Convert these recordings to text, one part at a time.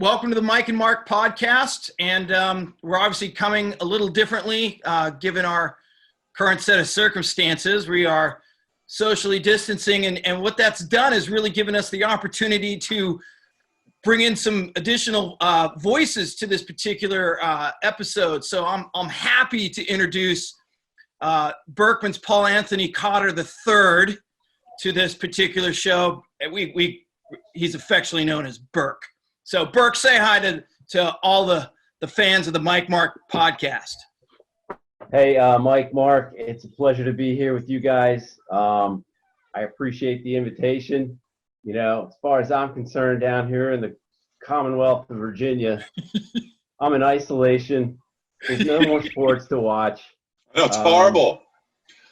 welcome to the Mike and Mark podcast. And we're obviously coming a little differently given our current set of circumstances. We are socially distancing, and what that's done is really given us the opportunity to bring in some additional voices to this particular episode. So I'm happy to introduce Berkman's Paul Anthony Cotter III to this particular show. He's affectionately known as Burke. So, Burke, say hi to all the fans of the Mike Mark podcast. Hey, Mike, Mark, it's a pleasure to be here with you guys. I appreciate the invitation. You know, as far as I'm concerned, down here in the Commonwealth of Virginia, I'm in isolation. There's no more sports to watch. No, it's horrible.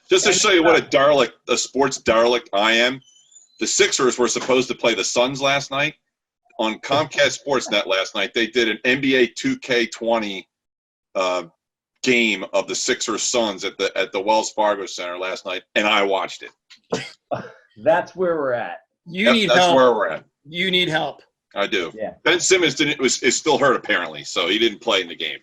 Just to show you what a sports derelict I am, the Sixers were supposed to play the Suns last night. On Comcast Sportsnet last night, they did an NBA 2K20 game of the Sixers Suns at the Wells Fargo Center last night, and I watched it. That's where we're at. That's where we're at. You need help. I do. Yeah. Ben Simmons is still hurt apparently, so he didn't play in the game.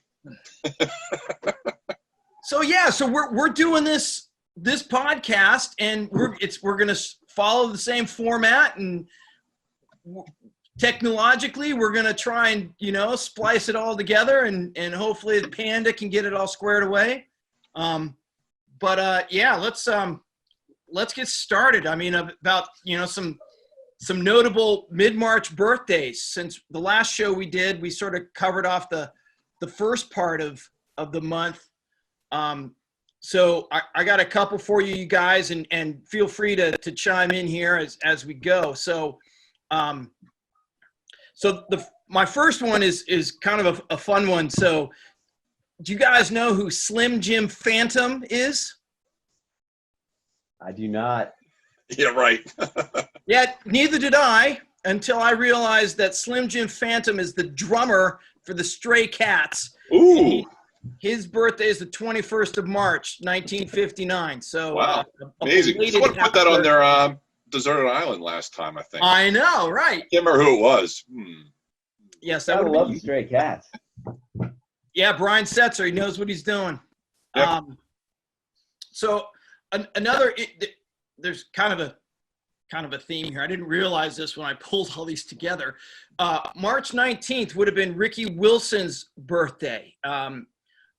So we're doing this podcast, and we're going to follow the same format, and technologically we're going to try and splice it all together, and hopefully the Panda can get it all squared away. Let's get started. I mean, about some notable mid-March birthdays. Since the last show we did, we sort of covered off the first part of the month. So I got a couple for you guys, and feel free to chime in here as we go. So my first one is kind of a fun one. So do you guys know who Slim Jim Phantom is? I do not. Yeah, right. Yeah, neither did I until I realized that Slim Jim Phantom is the drummer for the Stray Cats. Ooh. His birthday is the 21st of March, 1959. So wow, amazing. Someone put that on their deserted island last time, I think. I know, right? I can't remember who it was. Yes, I would love the Stray Cats. Yeah, Brian Setzer, he knows what he's doing. Yep. There's kind of a theme here. I didn't realize this when I pulled all these together. March 19th would have been Ricky Wilson's birthday,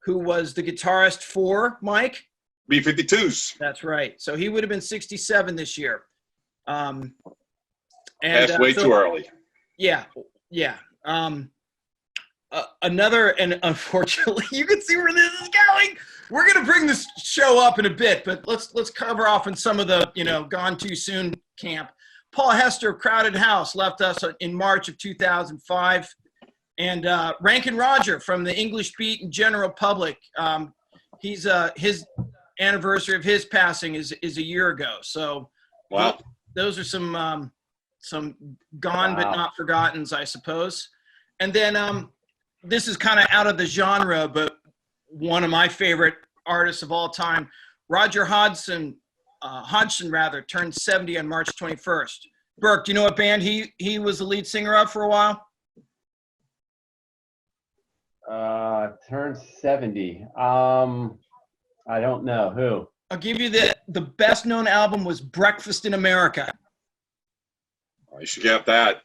who was the guitarist for Mike? B-52s. That's right. So he would have been 67 this year. Passed way too early. Yeah. And unfortunately, you can see where this is going. We're going to bring this show up in a bit, but let's cover off in some of the, gone too soon camp. Paul Hester of Crowded House left us in March of 2005. And Rankin Roger from the English Beat and General Public. His anniversary of his passing is a year ago. So wow. Those are some gone but not forgottens, I suppose. And then this is kind of out of the genre, but one of my favorite artists of all time, Roger Hodgson turned 70 on March 21st. Burke, do you know what band he was the lead singer of for a while? Turned 70. I don't know who. I'll give you the best known album was Breakfast in America. Oh, you should get that.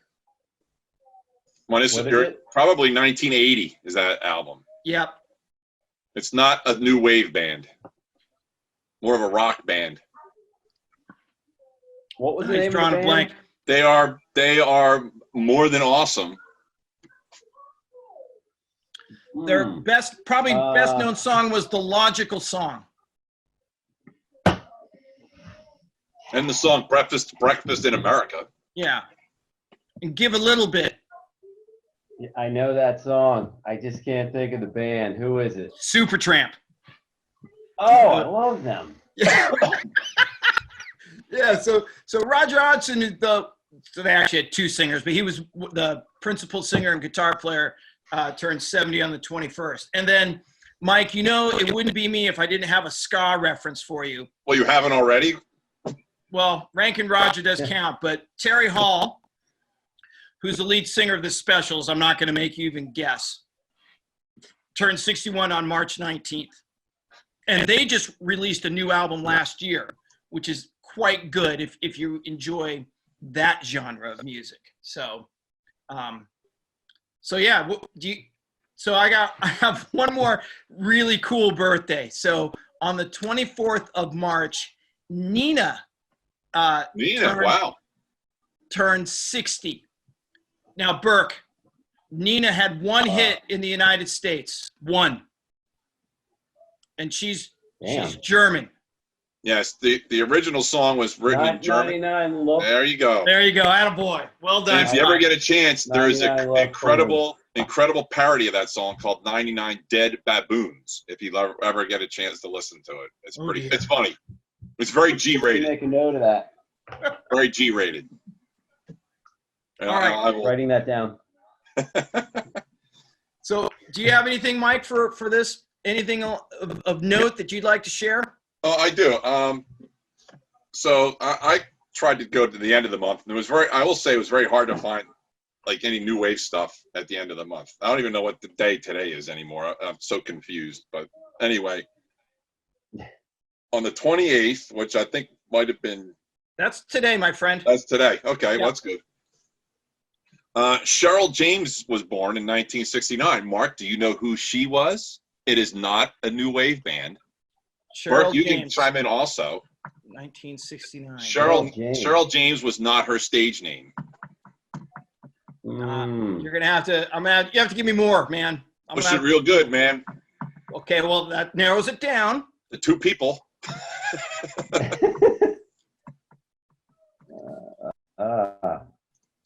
Probably 1980 is that album. Yep. It's not a new wave band. More of a rock band. What was the name of the band? Blank. They are more than awesome. Their best known song was The Logical Song. And the song Breakfast in America. Yeah. And Give a Little Bit. I know that song. I just can't think of the band. Who is it? Supertramp. Oh, I love them. Yeah. Yeah, so Roger Hodgson so they actually had two singers, but he was the principal singer and guitar player, turned 70 on the 21st. And then, Mike, it wouldn't be me if I didn't have a ska reference for you. Well, you haven't already? Well, Rankin Roger does count, but Terry Hall, who's the lead singer of the Specials, I'm not going to make you even guess, turned 61 on March 19th. And they just released a new album last year, which is quite good if you enjoy that genre of music. So, yeah. So I have one more really cool birthday. So on the 24th of March, Nina. Turned 60. Now, Burke, Nina had one hit in the United States. One. And she's German. Yes, the original song was written in German. There you go. There you go. Attaboy. Well done. And if you ever get a chance, there's an incredible parody of that song called 99 Dead Baboons. If you ever get a chance to listen to it. It's funny. It's very G-rated. Make a note of that. Very G-rated. All right. Writing that down. So do you have anything, Mike, for this? Anything of note that you'd like to share? Oh, I do. So I tried to go to the end of the month, and I will say it was very hard to find like any new wave stuff at the end of the month. I don't even know what the day today is anymore. I'm so confused. But anyway, on the 28th, which I think might have been. That's today, my friend. That's today. Okay, well, that's good. Cheryl James was born in 1969. Mark, do you know who she was? It is not a new wave band. Burke, you can chime in also. 1969. Cheryl James was not her stage name. You're gonna have to. You have to give me more, man. Push it real good, man. Okay, well that narrows it down. The two people.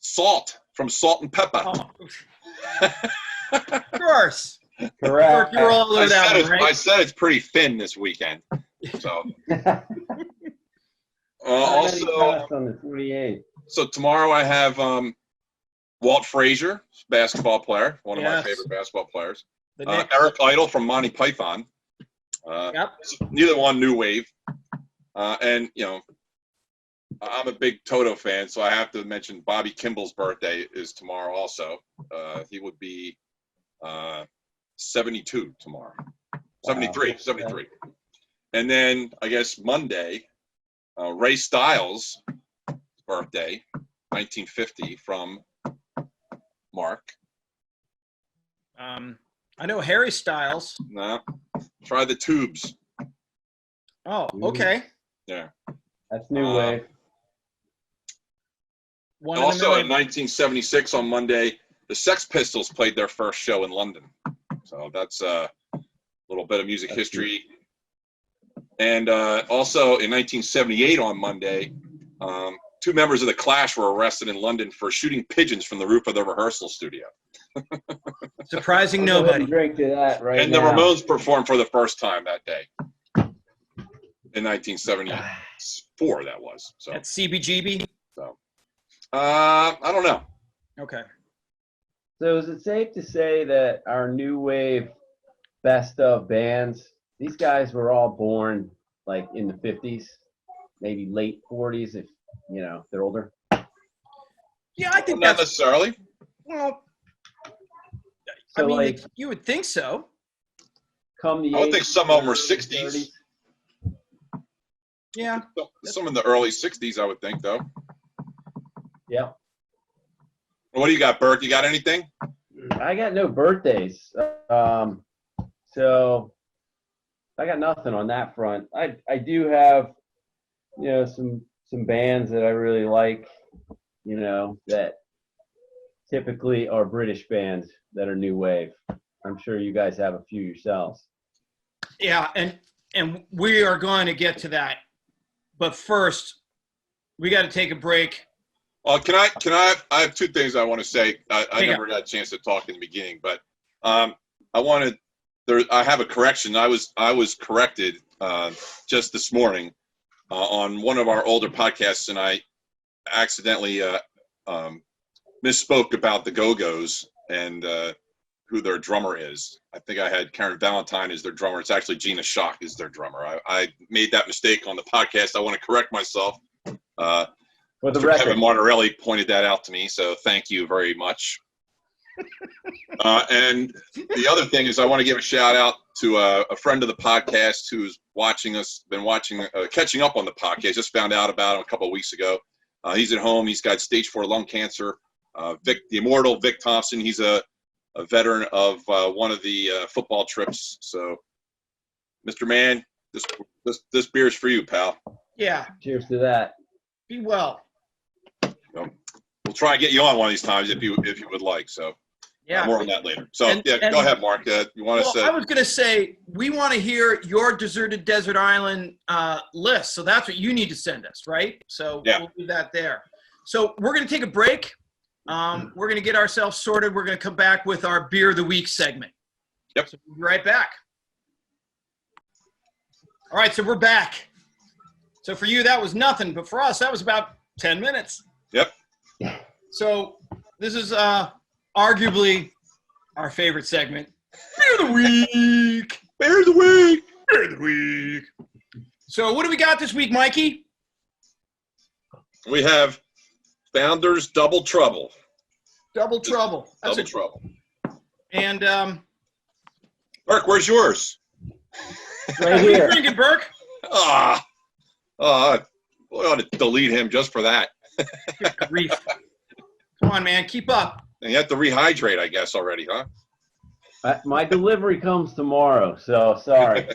Salt from Salt and Pepper. Oh. Of course. Correct. You're all over that one, right? I said it's pretty thin this weekend. So. Also, on the 28th. So tomorrow I have Walt Frazier, basketball player, one of my favorite basketball players. Eric Idle from Monty Python. Neither one new wave. And, you know, I'm a big Toto fan, so I have to mention Bobby Kimball's birthday is tomorrow also. He would be 72 tomorrow. 73. And then, I guess, Monday, Ray Styles' birthday, 1950, from Mark. I know Harry Styles. No. Try the Tubes. Oh, okay. Yeah. That's new wave. Also in 1976 on Monday, the Sex Pistols played their first show in London. So that's a little bit of music history. And also in 1978 on Monday, two members of the Clash were arrested in London for shooting pigeons from the roof of the rehearsal studio. Surprising nobody. Drink to that right and now. the Ramones performed for the first time that day. In 1974, that was. So at CBGB? So, I don't know. Okay. So is it safe to say that our new wave best of bands, these guys were all born like in the 50s, maybe late 40s if, you know, they're older? Yeah, I think not necessarily. Well, so I mean, like, you would think so. Come the I would think some of them were 60s. 30s. Yeah. Some in the early 60s, I would think, though. Yeah. What do you got, Burke? You got anything? I got no birthdays. So I got nothing on that front. I do have, you know, some bands that I really like, you know, that typically are British bands that are new wave. I'm sure you guys have a few yourselves. Yeah, and we are going to get to that. But first, we got to take a break. Can I have two things I want to say. I never got a chance to talk in the beginning, but I have a correction. I was corrected just this morning on one of our older podcasts, and I accidentally misspoke about the Go-Go's and who their drummer is. I think I had Karen Valentine as their drummer. It's actually Gina Schock is their drummer. I made that mistake on the podcast. I want to correct myself. For the Mr. record. Kevin Martorelli pointed that out to me, so thank you very much. And the other thing is I want to give a shout out to a friend of the podcast who's watching us, catching up on the podcast, just found out about him a couple of weeks ago. He's at home. He's got stage 4 lung cancer. The immortal Vic Thompson, he's a veteran of one of the football trips. So, Mr. Mann, this beer is for you, pal. Yeah. Cheers to that. Be well. We'll try and get you on one of these times if you would like. So, Yeah. more on that later. So, go ahead, Mark. You want to say? I was going to say, we want to hear your deserted desert island list. So that's what you need to send us, right? So we'll do that there. So we're going to take a break. We're going to get ourselves sorted. We're going to come back with our Beer of the Week segment. Yep. So we'll be right back. All right, so we're back. So for you, that was nothing. But for us, that was about 10 minutes. Yep. So this is arguably our favorite segment. Beer of the Week. Beer of the Week. Beer of the Week. So what do we got this week, Mikey? We have Founders Double Trouble. Double Trouble. That's Double Trouble. And Burke, where's yours? Right what are you here. drinking, Burke? I ought to delete him just for that. Good grief. Come on, man. Keep up. And you have to rehydrate, I guess, already, huh? My delivery comes tomorrow, so sorry.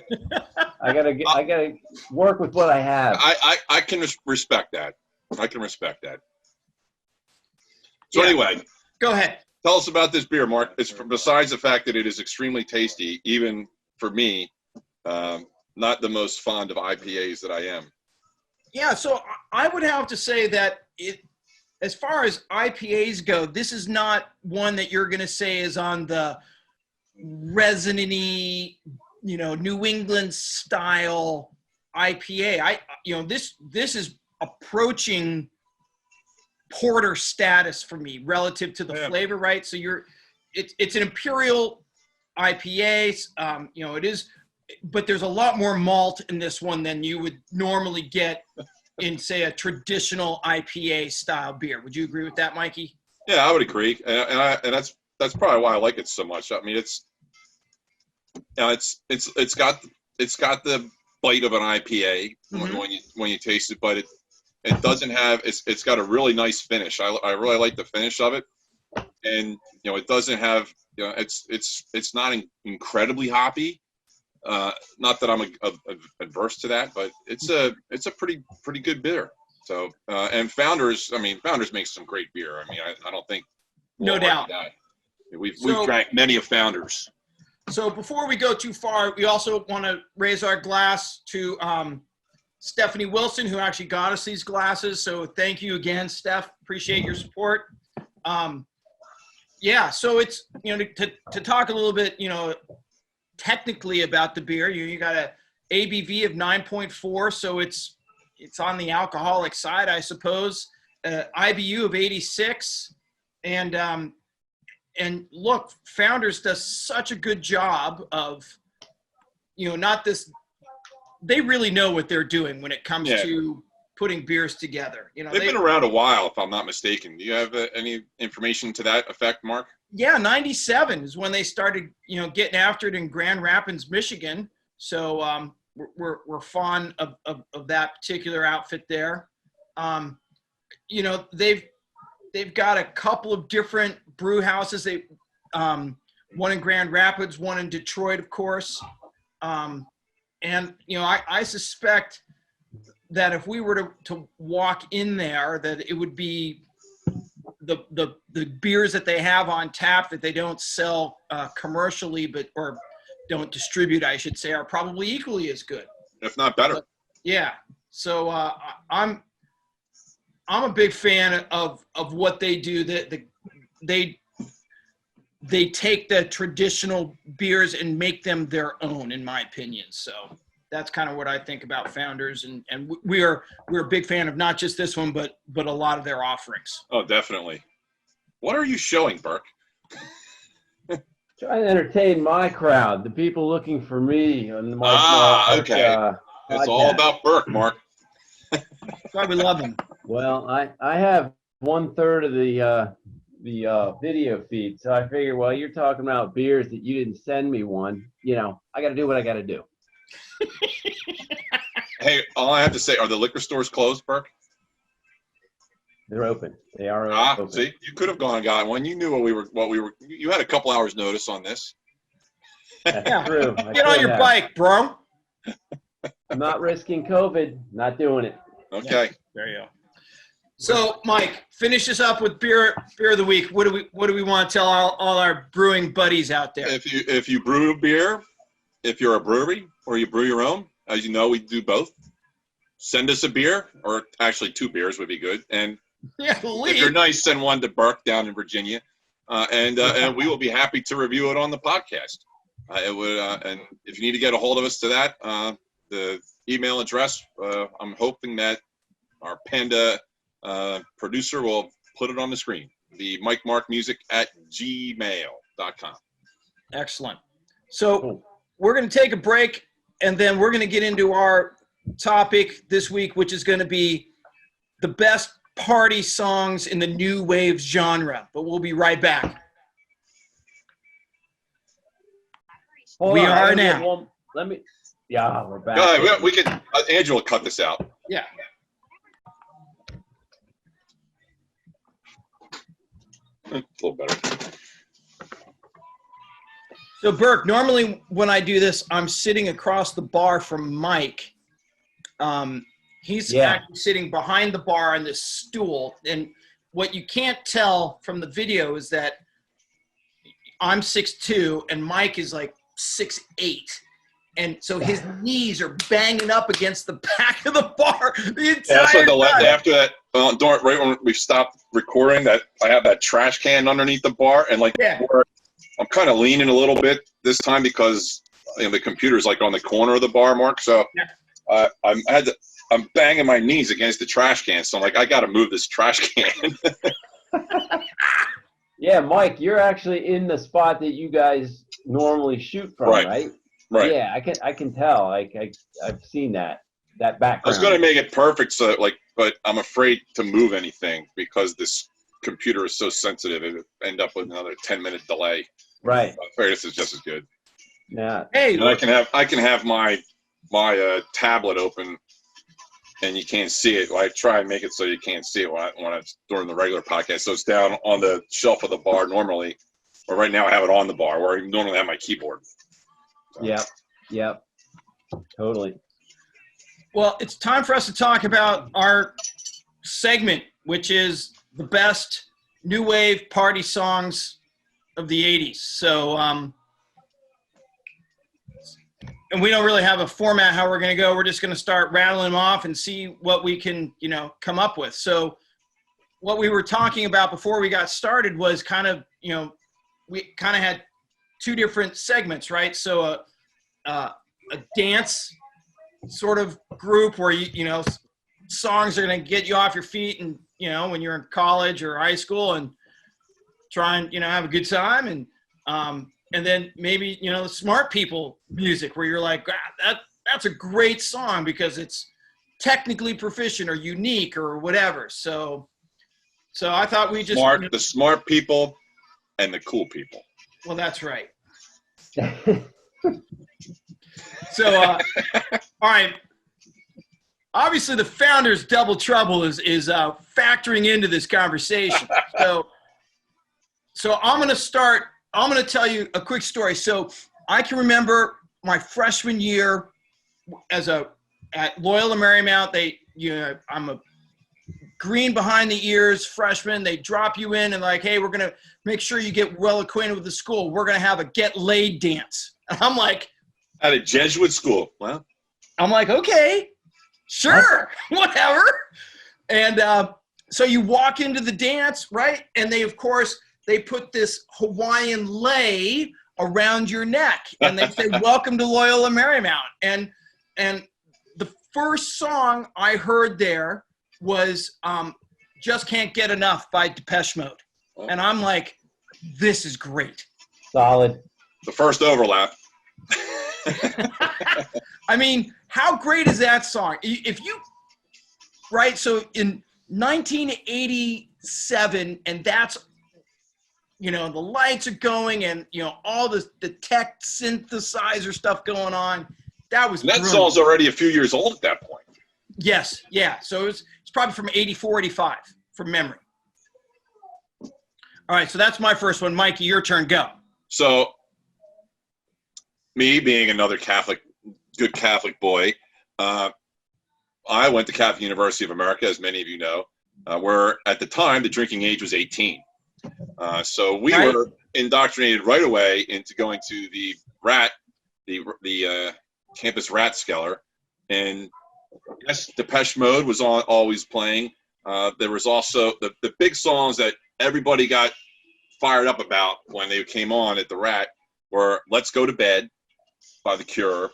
I gotta work with what I have. I can respect that. I can respect that. So Yeah. anyway, Go ahead. tell us about this beer, Mark. It's besides the fact that it is extremely tasty, even for me, not the most fond of IPAs that I am. Yeah, so I would have to say that as far as IPAs go, this is not one that you're going to say is on the resonant-y, New England style IPA. This is approaching porter status for me relative to the flavor, right? So it's an imperial IPA. It is, but there's a lot more malt in this one than you would normally get in, say, a traditional IPA style beer. Would you agree with that, Mikey? Yeah, I would agree, and that's probably why I like it so much. I mean, it's got the bite of an IPA when you taste it, but it doesn't have it's got a really nice finish. I really like the finish of it, and it doesn't have it's not incredibly hoppy. Not that I'm adverse to that, but it's a pretty good beer. So and Founders makes some great beer. I mean, I don't think no doubt. We've drank many of Founders. So before we go too far, we also want to raise our glass to Stephanie Wilson, who actually got us these glasses. So thank you again, Steph. Appreciate your support. So it's to talk a little bit technically about the beer. You got a ABV of 9.4, so it's on the alcoholic side, I suppose. IBU of 86, and look, Founders does such a good job of, not this. They really know what they're doing when it comes to putting beers together. They've been around a while, if I'm not mistaken. Do you have any information to that effect, Mark? Yeah, 97 is when they started, getting after it in Grand Rapids, Michigan. So we're fond of that particular outfit there. They've got a couple of different brew houses. One in Grand Rapids, one in Detroit, of course. I suspect that if we were to walk in there, that it would be the beers that they have on tap that they don't sell commercially, or don't distribute, I should say, are probably equally as good, if not better. So I'm a big fan of what they do. They take the traditional beers and make them their own, in my opinion. So that's kind of what I think about Founders, and we're a big fan of not just this one, but a lot of their offerings. Oh, definitely. What are you showing, Burke? Trying to entertain my crowd, the people looking for me on my Okay. It's all about Burke, Mark. That's why we love him. Well, I have 1/3 of the video feed, so I figure while you're talking about beers that you didn't send me one, I got to do what I got to do. Hey, all I have to say, are the liquor stores closed, Burke? They're open. They are open. See, you could have gone and got one. You knew what we were. You had a couple hours notice on this. That's true. Get on your bike, bro. I'm not risking COVID. Not doing it. Okay. Yeah, there you go. So, Mike, finish us up with beer of the week. What do we want to tell all our brewing buddies out there? If you brew beer, if you're a brewery or you brew your own, as you know, we do both. Send us a beer, or actually 2 beers would be good. And if you're nice, send one to Burke down in Virginia, and we will be happy to review it on the podcast. And if you need to get a hold of us to that, the email address, I'm hoping that our Panda producer will put it on the screen. The MikeMarkMusic@gmail.com. Excellent. So we're going to take a break, and then we're going to get into our topic this week, which is going to be the best party songs in the new wave genre. But we'll be right back. We are now. We're back. We can. Andrew will cut this out. Yeah. A little better. So, Burke, normally when I do this, I'm sitting across the bar from Mike. He's actually sitting behind the bar on this stool. And what you can't tell from the video is that I'm 6'2", and Mike is like 6'8". And so his knees are banging up against the back of the bar the entire time. After that, right when we stopped recording, that I have that trash can underneath the bar, and I'm kind of leaning a little bit this time because the computer's like on the corner of the bar, Mark. So I'm banging my knees against the trash can. So I'm like, I got to move this trash can. Yeah, Mike, you're actually in the spot that you guys normally shoot from, right? Right. Yeah, I can tell. I've seen that background. I was going to make it perfect, but I'm afraid to move anything because this computer is so sensitive. It would end up with another 10-minute delay. Right. I'm afraid this is just as good. Yeah. Hey, and I can have my tablet open, and you can't see it. I try and make it so you can't see it when it's during the regular podcast. So it's down on the shelf of the bar normally, or right now I have it on the bar where I normally have my keyboard. So. Yep. Totally. Well, it's time for us to talk about our segment, which is the best new wave party songs of the 80s. So, and we don't really have a format how we're going to go. We're just going to start rattling them off and see what we can, come up with. So what we were talking about before we got started was kind of, we kind of had 2 different segments, right? So a dance sort of group where songs are going to get you off your feet, and when you're in college or high school, and try and have a good time, and then maybe the smart people music where you're like, that's a great song because it's technically proficient or unique or whatever. So I thought we just the smart people and the cool people. Well, that's right. So, all right. Obviously, the Founders Double Trouble is factoring into this conversation. So I'm going to start. I'm going to tell you a quick story. So I can remember my freshman year at Loyola Marymount. I'm a green behind the ears freshman. They drop you in and like, hey, we're going to make sure you get well acquainted with the school. We're going to have a get laid dance. And I'm like, at a Jesuit school. Well, I'm like, okay, sure, whatever. And so you walk into the dance, right? And they put this Hawaiian lei around your neck, and they say, welcome to Loyola Marymount. And the first song I heard there was Just Can't Get Enough by Depeche Mode. And I'm like, this is great. Solid. The first overlap. I mean, how great is that song? So 1987, and that's, the lights are going and, all the tech synthesizer stuff going on. That was And that brilliant. song's already a few years old at that point. Yes, yeah. So it's probably from 84, 85, from memory. All right, so that's my first one. Mikey, your turn. Go. So, me being another good Catholic boy, I went to Catholic University of America, as many of you know, where at the time the drinking age was 18. So we were indoctrinated right away into going to the campus rat skeller, and yes, Depeche Mode was always playing. There was also the big songs that everybody got fired up about when they came on at the rat were "Let's Go to Bed" by The Cure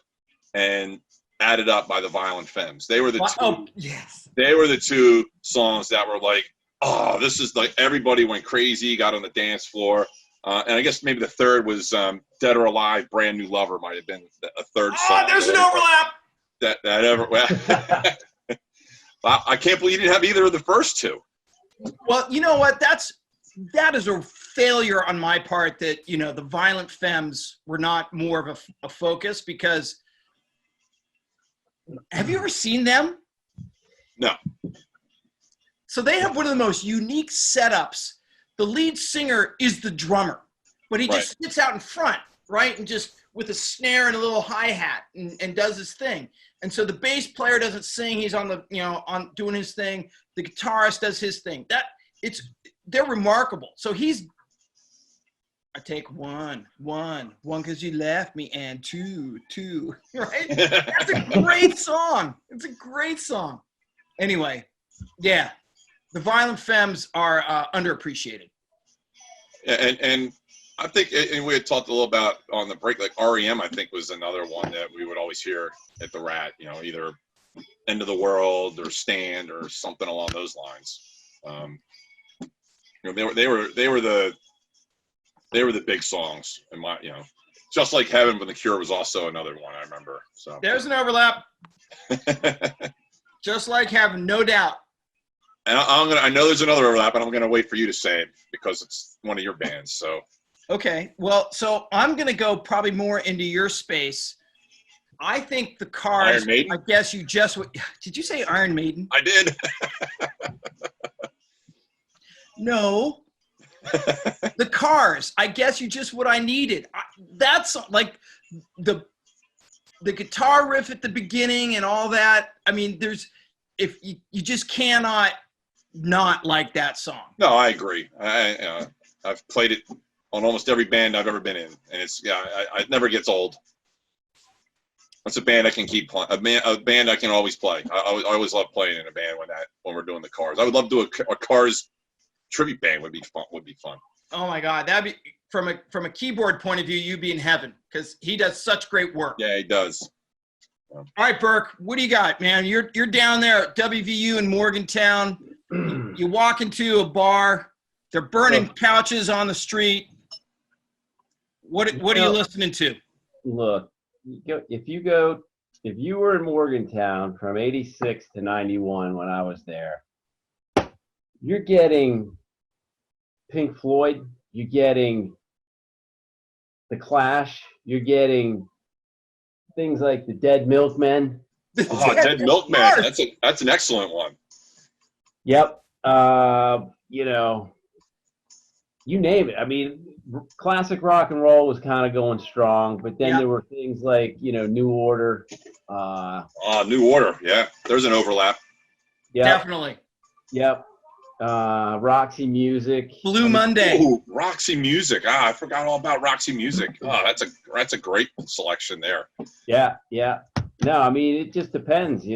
and "Added Up" by the Violent Femmes. They were the two. Oh, yes. They were the two songs that were like, oh, this is like, everybody went crazy, got on the dance floor. And I guess maybe the third was "Dead or Alive," "Brand New Lover" might have been a third song. Oh, there's an overlap. That ever. Well, I can't believe you didn't have either of the first two. Well, you know what? That is a failure on my part that, the Violent Femmes were not more of a focus, because have you ever seen them? No. So they have one of the most unique setups. The lead singer is the drummer, but he just sits out in front, right? And just with a snare and a little hi-hat and does his thing. And so the bass player doesn't sing. He's on the, on doing his thing. The guitarist does his thing. They're remarkable. So I take one, because you left me, and two, right? That's a great song. It's a great song. Anyway, yeah, the Violent Femmes are underappreciated. And I think, and we had talked a little about on the break, like REM, I think was another one that we would always hear at the Rat, either "End of the World" or "Stand" or something along those lines. They were the big songs in my, just like "Heaven" when The Cure was also another one I remember. So there's an overlap. Just like "Heaven," no doubt. And I know there's another overlap, and I'm gonna wait for you to say it because it's one of your bands. So okay, well, so I'm gonna go probably more into your space. I think the Cars. Iron Maiden? I guess you just did. You say Iron Maiden? I did. No. The Cars. I guess you just what I needed. That's like the guitar riff at the beginning and all that. I mean, if you just cannot not like that song. No, I agree. I've played it on almost every band I've ever been in, and it never gets old. It's a band I can keep playing. A band I can always play. I always love playing in a band when we're doing the Cars. I would love to do a Cars tribute band. Would be fun. Oh my God, that'd be from a keyboard point of view, you'd be in heaven, because he does such great work. Yeah, he does. All right, Burke, what do you got, man? You're down there at WVU in Morgantown. You walk into a bar. They're burning couches on the street. What are you listening to? Look, if you were in Morgantown from 86 to 91 when I was there, you're getting Pink Floyd, you're getting The Clash, you're getting things like the Dead Milkmen. Oh, Dead Milkman. That's an excellent one. Yep. You name it. I mean, classic rock and roll was kind of going strong, but then there were things like, New Order. New Order. Yeah, there's an overlap. Yep. Definitely. Yep. Roxy Music. Blue Monday. Ooh, Roxy Music. I forgot all about Roxy Music. Oh, that's a great selection there. Yeah. No, I mean, it just depends,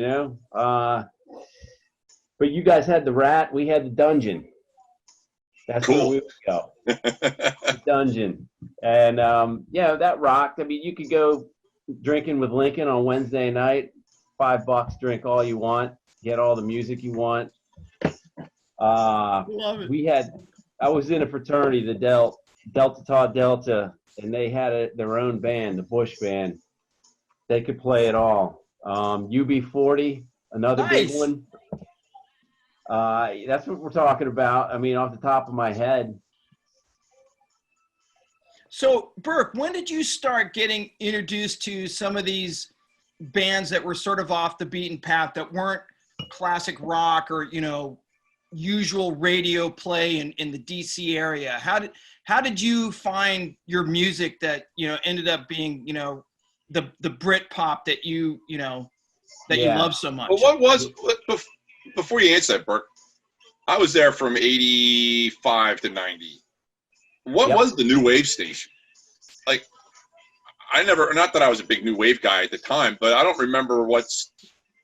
but you guys had the Rat, we had the Dungeon. That's cool. Where we would go. The Dungeon. And that rocked. I mean, you could go drinking with Lincoln on Wednesday night, $5, drink all you want, get all the music you want. Love it. I was in a fraternity, the Delta Tau Delta, and they had their own band, the Bush Band. They could play it all. UB40, another big one. That's what we're talking about. I mean, off the top of my head. So, Burke, when did you start getting introduced to some of these bands that were sort of off the beaten path, that weren't classic rock or, usual radio play in the DC area? How did you find your music that, ended up being, the Brit pop that you love so much? Well, before you answer that, Burke, I was there from 85 to 90. What was the new wave station? Like, not that I was a big new wave guy at the time, but I don't remember what's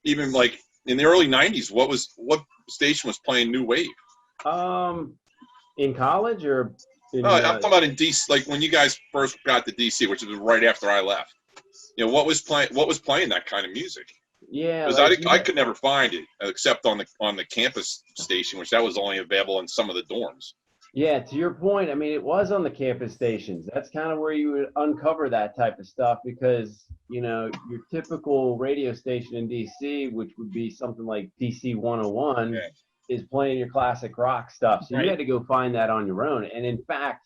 even like in the early 90s, what station was playing new wave? In college or no, I'm talking about in DC, like when you guys first got to DC, which was right after I left. What was playing that kind of music? Yeah, because I could never find it except on the campus station, which that was only available in some of the dorms. Yeah, to your point, I mean, it was on the campus stations. That's kind of where you would uncover that type of stuff because, your typical radio station in DC, which would be something like DC 101, is playing your classic rock stuff. So you had to go find that on your own. And in fact,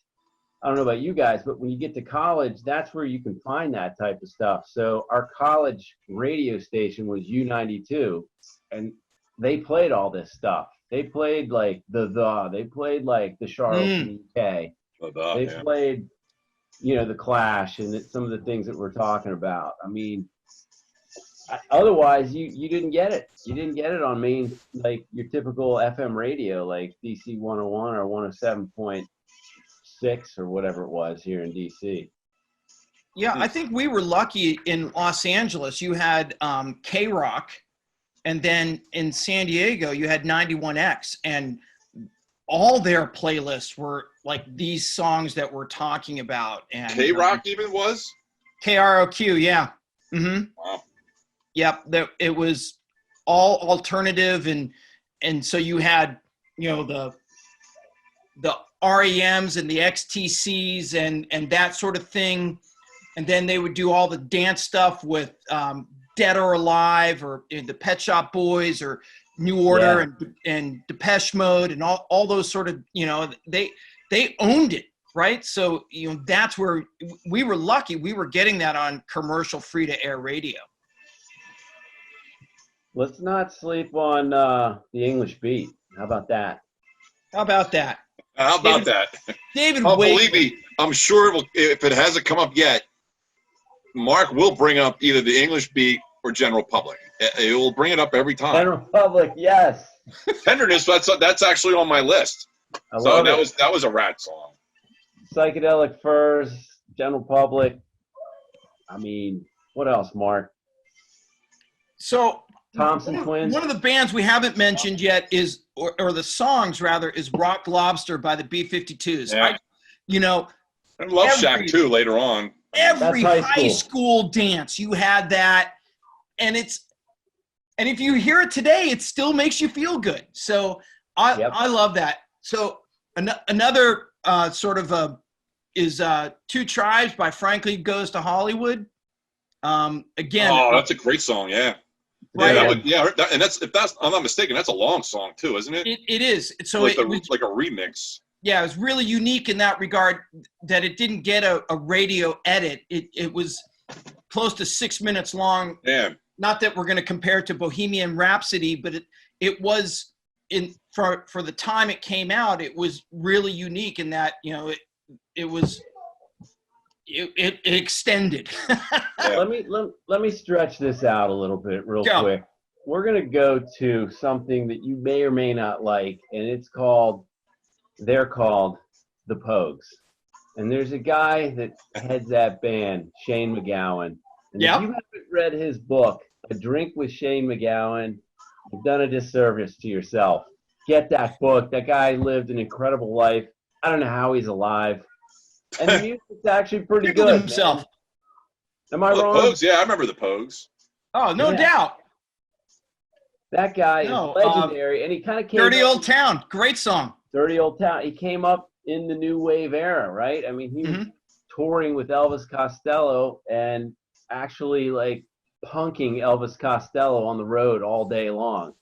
I don't know about you guys, but when you get to college, that's where you can find that type of stuff. So our college radio station was U92, and they played all this stuff. They played like they played like the Charlotte UK. They played, the Clash and some of the things that we're talking about. I mean, otherwise you didn't get it. You didn't get it on main, like your typical FM radio, like DC 101 or 107.6 or whatever it was here in DC. Yeah, I think we were lucky in Los Angeles. You had KROQ. And then in San Diego, you had 91X, and all their playlists were like these songs that we're talking about. And KROQ even was? KROQ, yeah. Mm-hmm. Wow. Yep, it was all alternative, and so you had, the REMs and the XTCs and that sort of thing, and then they would do all the dance stuff with Dead or Alive or the Pet Shop Boys or New Order and Depeche Mode and all those sort of, they owned it, right? So, that's where we were lucky. We were getting that on commercial free-to-air radio. Let's not sleep on the English beat. How about that? David, believe me, I'm sure if it hasn't come up yet, Mark will bring up either the English beat or General Public. It will bring it up every time. General Public, yes. Tenderness, that's actually on my list. That was a rat song. Psychedelic Furs, General Public. I mean, what else, Mark? So Thompson Twins. One of the bands we haven't mentioned yet is, or the songs rather, is Rock Lobster by the B-52s. Yeah. And Love Shack too later on. Every high school dance, you had that, and if you hear it today, it still makes you feel good. So I love that. So another sort of is Two Tribes by Frankly Goes to Hollywood. Again. Oh, that's a great song. Yeah. Right. And if I'm not mistaken, that's a long song too, isn't it? It is. So like a remix. Yeah, it was really unique in that regard that it didn't get a radio edit. It was close to 6 minutes long. Yeah. Not that we're going to compare it to Bohemian Rhapsody, but it was for the time it came out, it was really unique in that, it extended. Let me stretch this out a little bit real quick. We're going to go to something that you may or may not like, and they're called the Pogues. And there's a guy that heads that band, Shane MacGowan. And if you haven't read his book, A Drink with Shane MacGowan, you've done a disservice to yourself. Get that book. That guy lived an incredible life. I don't know how he's alive. And the music's actually pretty good. Himself. Am I wrong? The Pogues, yeah, I remember the Pogues. Oh, no doubt. That guy is legendary, and he kind of came Dirty Old Town, great song. Dirty Old Town. He came up in the new wave era, right? I mean, he was touring with Elvis Costello and actually like punking Elvis Costello on the road all day long.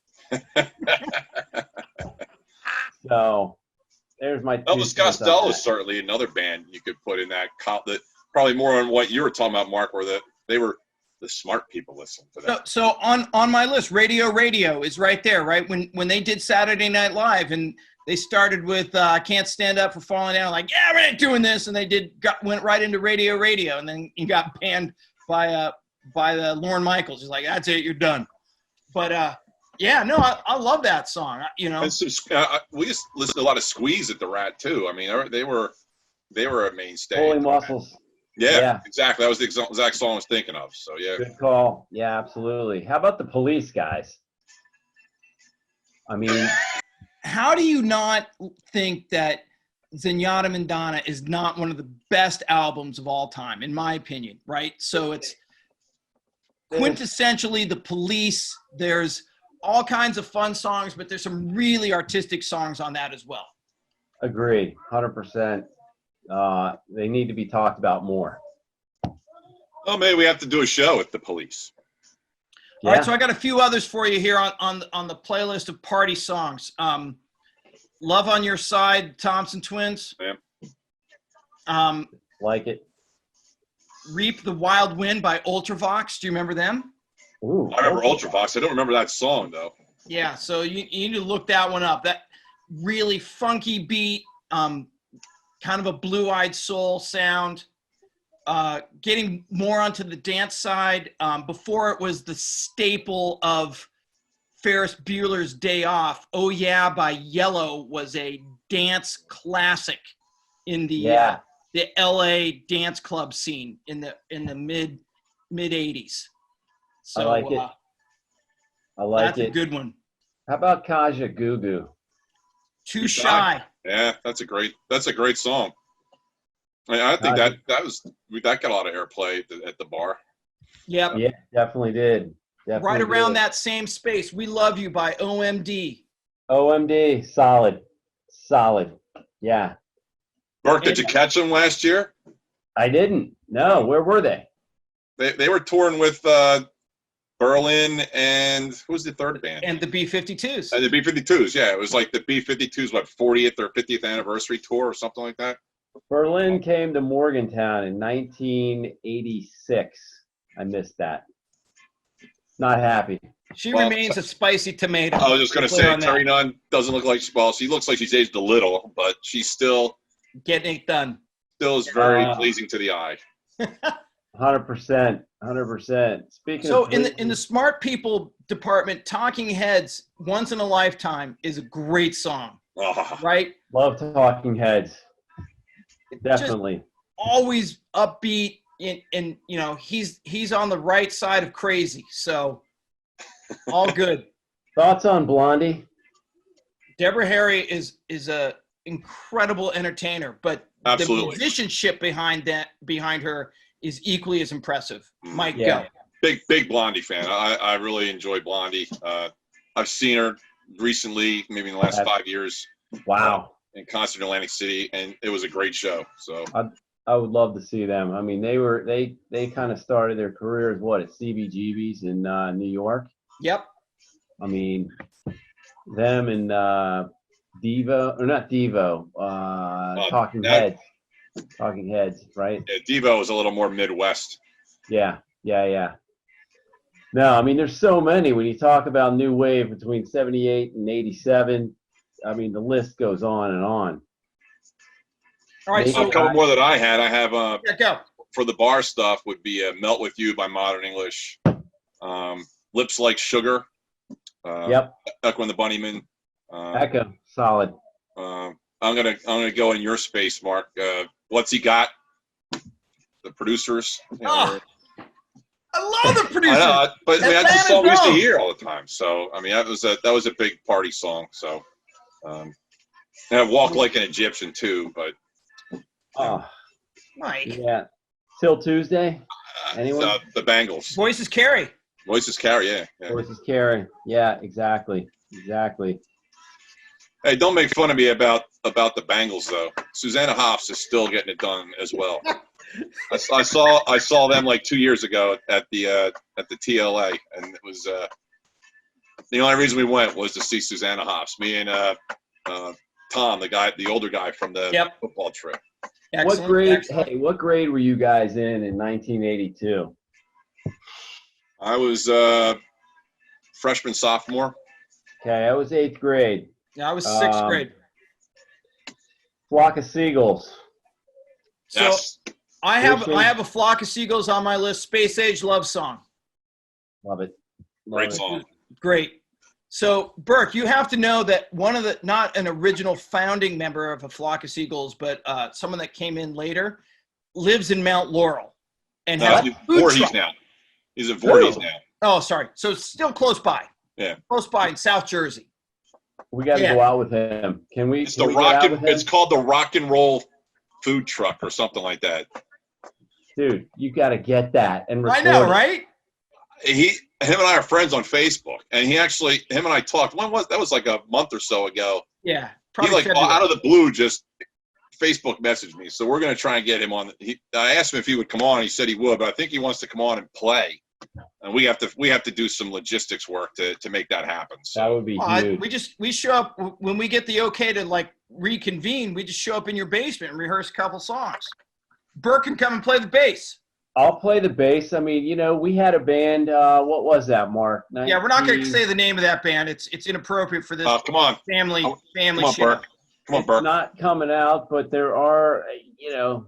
So there's my. Elvis Costello is certainly another band you could put in that. That probably more on what you were talking about, Mark, where they were the smart people listen to that. So on my list, Radio is right there, right? When they did Saturday Night Live and they started with I Can't Stand Up for Falling Down, like, yeah, we're not doing this, and they went right into Radio, and then you got banned by the Lorne Michaels. He's like, that's it, you're done. But yeah, no, I love that song. You know, we just listened to a lot of Squeeze at the Rat too. I mean, they were a mainstay. Holy Muscles. Yeah, exactly. That was the exact song I was thinking of. So yeah, good call. Yeah, absolutely. How about the Police, guys? I mean, how do you not think that Zenyatta and Donna is not one of the best albums of all time, in my opinion? Right. So it's quintessentially the Police. There's all kinds of fun songs, but there's some really artistic songs on that as well. Agree, 100%. They need to be talked about more. Oh, maybe we have to do a show with the Police. Yeah. All right, so I got a few others for you here on the playlist of party songs. Love on Your Side, Thompson Twins. Yeah. Like it. Reap the Wild Wind by Ultravox. Do you remember them? Ooh, I remember Ultravox. I don't remember that song though. Yeah, so you need to look that one up. That really funky beat, kind of a blue-eyed soul sound. Getting more onto the dance side. Before it was the staple of Ferris Bueller's Day Off. Oh Yeah by Yellow was a dance classic in the LA dance club scene in the mid 80s. So I like it. I like that's it. a good one. How about Kaja Gugu? Too Shy. Yeah, that's a great song. I think that got a lot of airplay at the bar. Yep. Yeah, definitely did. Definitely right around did. that same space. We Love You by OMD. OMD, solid. Yeah. Burke, did you catch them last year? I didn't. No, where were they? They were touring with Berlin and who was the third band? And the B-52s. And the B-52s, yeah. It was like the B-52s, 40th or 50th anniversary tour or something like that? Berlin came to Morgantown in 1986. I missed that. Not happy. She remains a spicy tomato. I was just going to say, Terry Nunn doesn't look like she looks like she's aged a little, but she's still getting it done. Still is very pleasing to the eye. 100%. Speaking so of in the smart people department, Talking Heads, Once in a Lifetime is a great song. Oh. Right? Love Talking Heads. Definitely. Just always upbeat and you know, he's on the right side of crazy. So all good. Thoughts on Blondie? Deborah Harry is a incredible entertainer, but absolutely. The musicianship behind her is equally as impressive. Mike, yeah. go. Big Blondie fan. I really enjoy Blondie. I've seen her recently, maybe in the last 5 years. Wow. In concert in Atlantic City, and it was a great show. So I would love to see them. I mean, they kind of started their careers at CBGB's in New York. Yep. I mean, them and Devo, or not Devo, Talking Heads. Talking Heads, right? Yeah, Devo is a little more Midwest. Yeah. No, I mean, there's so many. When you talk about new wave between 78 and 87, I mean, the list goes on and on. All right, so a couple more that I had. I have go. For the bar stuff would be Melt With You by Modern English. Lips Like Sugar. Yep. Echo and the Bunnymen. Echo, solid. I'm gonna go in your space, Mark. What's He Got? The Producers. I love the Producers. I know, but that's a song we used to hear all the time. So I mean, that was a big party song. So, and I Walk Like an Egyptian too. But Mike. Yeah. Till Tuesday. Anyone? The Bangles. Voices Carry. Voices Carry. Yeah. Voices Carry. Yeah. Exactly. Hey, don't make fun of me about the Bangles though. Susanna Hoffs is still getting it done as well. I saw them like 2 years ago at the TLA, and it The only reason we went was to see Susanna Hoffs. Me and Tom, the older guy from the football trip. Excellent, what grade? excellent. Hey, what grade were you guys in 1982? I was freshman, sophomore. Okay, I was 8th grade. Yeah, I was 6th grade. Flock of Seagulls. So Yes. I have a Flock of Seagulls on my list. Space Age Love Song. Love it. Great song. Great. So Burke, you have to know that one of the, not an original founding member of a Flock of Seagulls, but someone that came in later, lives in Mount Laurel, and has He's a food Voorhees truck. now. He's in Voorhees now. Oh, sorry. So it's still close by. Yeah. Close by in South Jersey. We got to go out with him. Can we? It's can we get out with him? It's called the Rock and Roll Food Truck or something like that. Dude, you got to get that and record I know, it. right? Him and I are friends on Facebook, and him and I talked. That was like a month or so ago. Yeah. He Probably out of the blue just Facebook messaged me. So we're going to try and get him on. I asked him if he would come on. He said he would, but I think he wants to come on and play. And we have to do some logistics work to make that happen. So That would be huge. We show up when we get the okay to like reconvene. We just show up in your basement and rehearse a couple songs. Burke can come and play the bass. I'll play the bass. I mean, we had a band. What was that, Mark? Yeah, we're not going to say the name of that band. It's inappropriate for this. Come on, family Come on, shit. Burke. Come on, Burke. It's not coming out, but there are.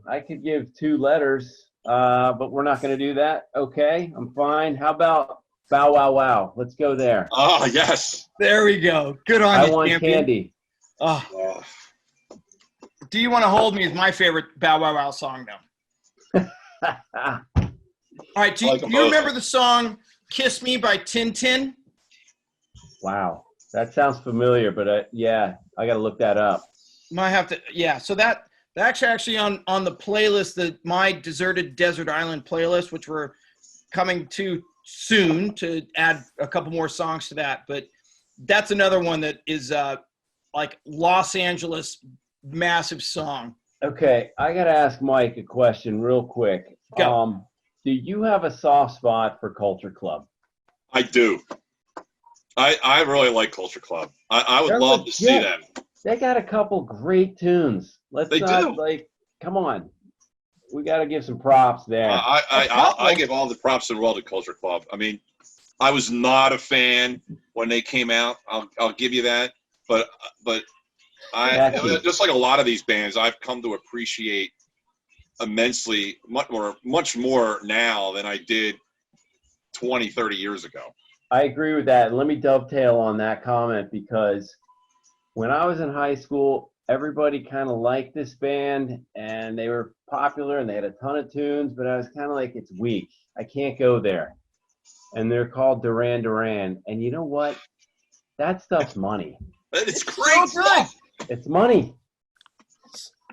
I could give 2 letters, but we're not going to do that. Okay, I'm fine. How about Bow Wow Wow? Let's go there. Oh yes. There we go. Good on you, I want champion. candy. Oh. Do You Want to Hold Me is my favorite Bow Wow Wow song, though. All right, do you remember the song "Kiss Me" by Tintin? Wow, that sounds familiar, but yeah, I got to look that up. Might have to. Yeah, so that's actually on the playlist, the My Deserted Desert Island playlist, which we're coming to soon to add a couple more songs to that. But that's another one that is like Los Angeles massive song. Okay, I got to ask Mike a question real quick. Go. Do you have a soft spot for Culture Club? I do. I really like Culture Club. I would love to see them. They got a couple great tunes. They do. Come on. We got to give some props there. I give all the props in the world to Culture Club. I mean, I was not a fan when they came out. I'll give you that. But just like a lot of these bands, I've come to appreciate immensely much more now than I did 20, 30 years ago. I agree with that. And let me dovetail on that comment, because when I was in high school, everybody kind of liked this band and they were popular and they had a ton of tunes, but I was kind of like, it's weak. I can't go there. And they're called Duran Duran. And you know what? That stuff's money. It's great so good. stuff. It's money.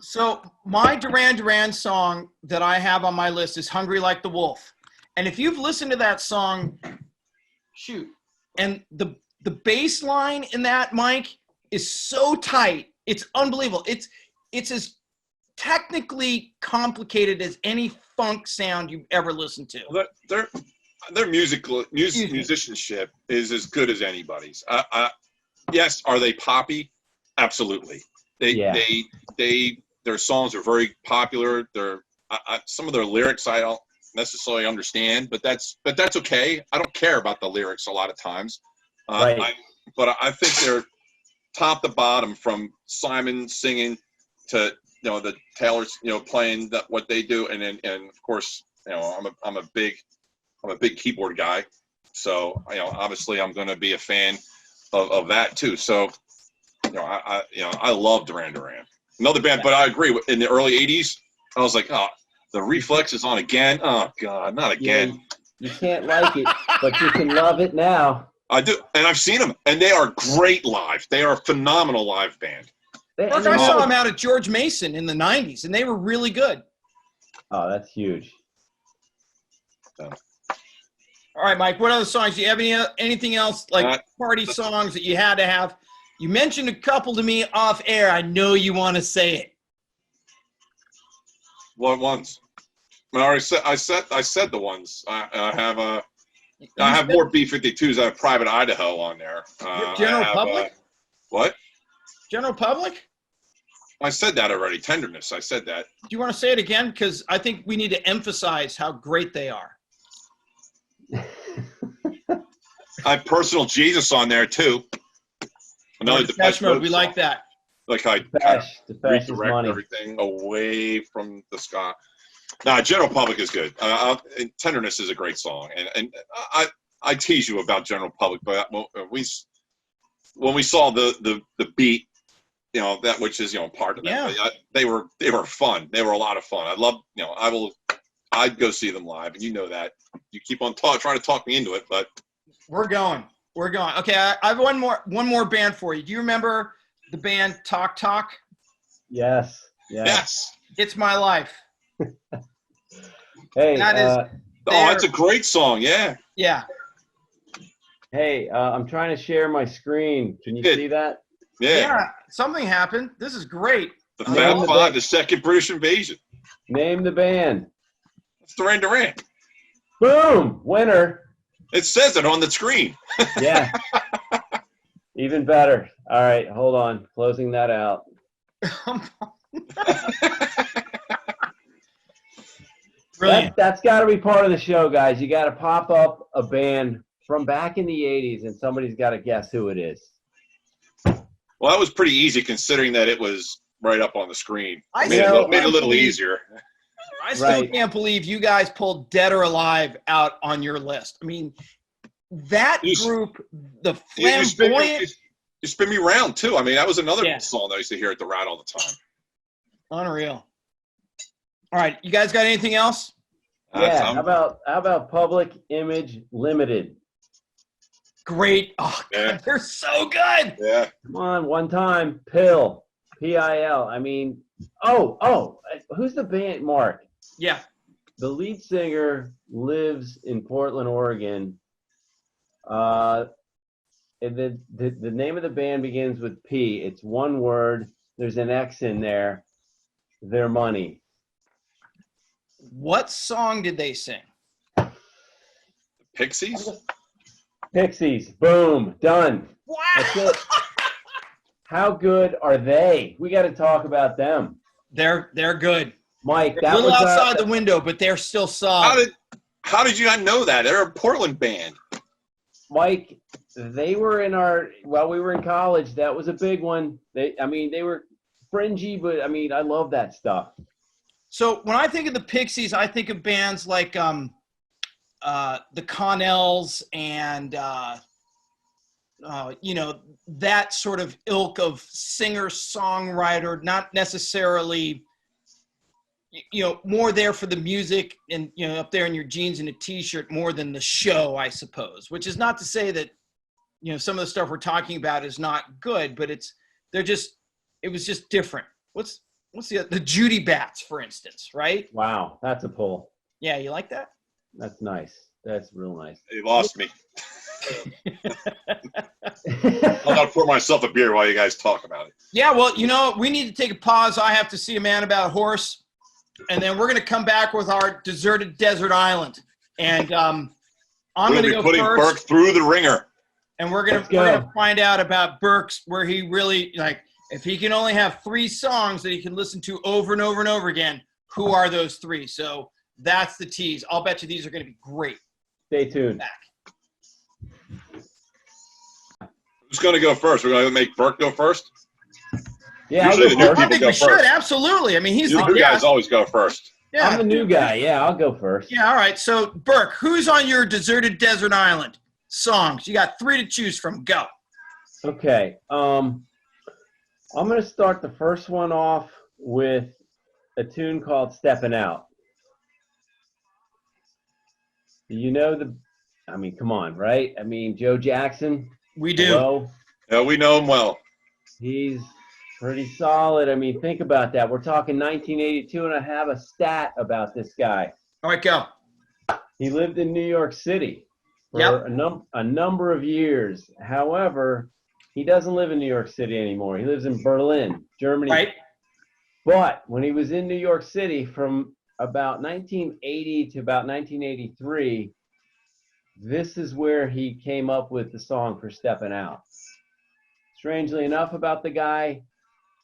So my Duran Duran song that I have on my list is Hungry Like the Wolf. And if you've listened to that song, and the bass line in that, Mike, is so tight. It's unbelievable. It's as technically complicated as any funk sound you've ever listened to. Their musicianship is as good as anybody's. Yes, are they poppy? Absolutely. Their songs are very popular. Some of their lyrics I don't necessarily understand, but that's okay. I don't care about the lyrics a lot of times. Right. But I think they're top to bottom, from Simon singing to the Taylors playing what they do, and of course I'm a big keyboard guy, so obviously I'm going to be a fan of that too. So I love Duran Duran. Another band, but I agree. In the early '80s, I was like, oh, the Reflex is on again. Oh God, not again. You can't like it, but you can love it now. I do, and I've seen them, and they are great live. They are a phenomenal live band. I saw them out at George Mason in the '90s, and they were really good. Oh, that's huge. So. All right, Mike, what other songs? Do you have anything else, like party songs that you had to have? You mentioned a couple to me off air. I know you want to say it. What ones? I said the ones. I have I have more B-52s. I have Private Idaho on there. General Public? What? General Public? I said that already. Tenderness. I said that. Do you want to say it again? Because I think we need to emphasize how great they are. I have Personal Jesus on there too. Another Depeche Mode. We song. like that. Like I Depeche is redirect money. everything away from the sky. Nah, General Public is good. And Tenderness is a great song, and I tease you about General Public, but when we saw the beat, you know, that which is, you know, part of that. Yeah. They were fun. They were a lot of fun. I love, you know, I'd go see them live, and you know that. You keep on trying to talk me into it, but We're going. Okay, I have one more band for you. Do you remember the band Talk Talk? Yes. It's My Life. Hey, that's a great song. Yeah. Yeah. Hey, I'm trying to share my screen. Can you see that? Yeah. Something happened. This is great. The Fab Five, the second British invasion. Name the band. It's Duran Duran. Boom! Winner. It says it on the screen. Yeah. Even better. All right, hold on. Closing that out. Brilliant. That's got to be part of the show, guys. You got to pop up a band from back in the 80s, and somebody's got to guess who it is. Well, that was pretty easy considering that it was right up on the screen. Made it a little easier. I still can't believe you guys pulled Dead or Alive out on your list. I mean, that group, the Flamboyant. You spin me round, too. I mean, that was another song that I used to hear at the Rat all the time. Unreal. All right, you guys got anything else? Yeah, how about Public Image Limited? Great. Oh, God, they're so good. Yeah. Come on, one time. PIL. P-I-L. I mean, who's the band, Mark? Yeah. The lead singer lives in Portland, Oregon. And the name of the band begins with P. It's one word. There's an X in there. Their Money. What song did they sing? Pixies? Pixies. Boom. Done. Wow. That's it. How good are they? We got to talk about them. They're good. Mike, They're a little outside the window, but they're still solid. How did you not know that? They're a Portland band. Mike, they were while we were in college, that was a big one. They were fringy, but I love that stuff. So when I think of the Pixies, I think of bands like the Connells and that sort of ilk of singer-songwriter, not necessarily, more there for the music and, up there in your jeans and a T-shirt more than the show, I suppose, which is not to say that, some of the stuff we're talking about is not good, but it was just different. What's the Judy Bats, for instance, right? Wow, that's a pull. Yeah, you like that? That's nice. That's real nice. You lost me. I'm going to pour myself a beer while you guys talk about it. Yeah, well, we need to take a pause. I have to see a man about a horse. And then we're going to come back with our deserted desert island. And I'm going to go putting first. Burke through the ringer. And we're going to find out about Burke's, where he really, if he can only have 3 songs that he can listen to over and over and over again, who are those 3? So that's the tease. I'll bet you these are going to be great. Stay tuned. Back. Who's going to go first? We're going to make Burke go first? Yeah, Usually the new I people think go we first. should. Absolutely. I mean, he's You guys always go first. Yeah. I'm the new guy. Yeah, I'll go first. Yeah, all right. So, Burke, who's on your deserted desert island songs? You got 3 to choose from. Go. Okay. I'm going to start the first one off with a tune called Steppin' Out. Come on, right? Joe Jackson. We do. Hello? Yeah, we know him well. He's pretty solid. Think about that. We're talking 1982, and I have a stat about this guy. All right, go. He lived in New York City for a number of years. However, he doesn't live in New York City anymore. He lives in Berlin, Germany. Right. But when he was in New York City from about 1980 to about 1983, this is where he came up with the song for Steppin' Out. Strangely enough about the guy,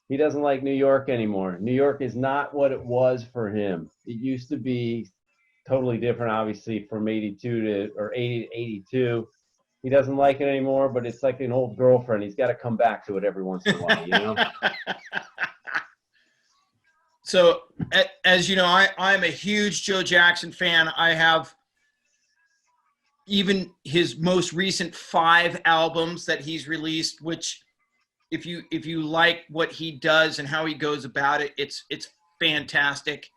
he doesn't like New York anymore. New York is not what it was for him. It used to be totally different, obviously, from 82 to, or 80 to 82. He doesn't like it anymore, but it's like an old girlfriend. He's got to come back to it every once in a while, you know? So, as you know, I'm a huge Joe Jackson fan. I have even his most recent 5 albums that he's released, which if you like what he does and how he goes about it, it's fantastic.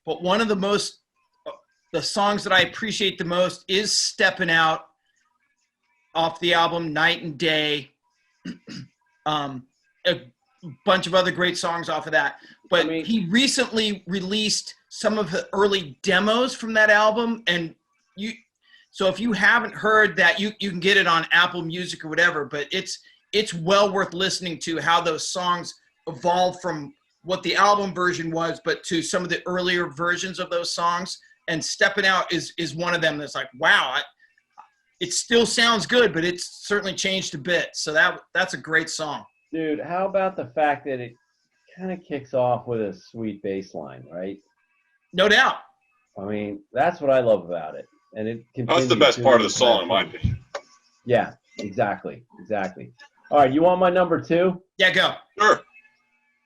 But one of the songs that I appreciate the most is Steppin' Out off the album Night and Day. A bunch of other great songs off of that. But he recently released some of the early demos from that album, and so if you haven't heard that, you can get it on Apple Music or whatever, but it's well worth listening to how those songs evolved from what the album version was, but to some of the earlier versions of those songs. And Steppin' Out is one of them that's like, wow, it still sounds good, but it's certainly changed a bit. So that's a great song. Dude, how about the fact that it kind of kicks off with a sweet bass line, right? No doubt. I mean, that's what I love about it. And it that's the best part of the song, in my opinion. Yeah, exactly. All right, you want my number 2? Yeah, go. Sure.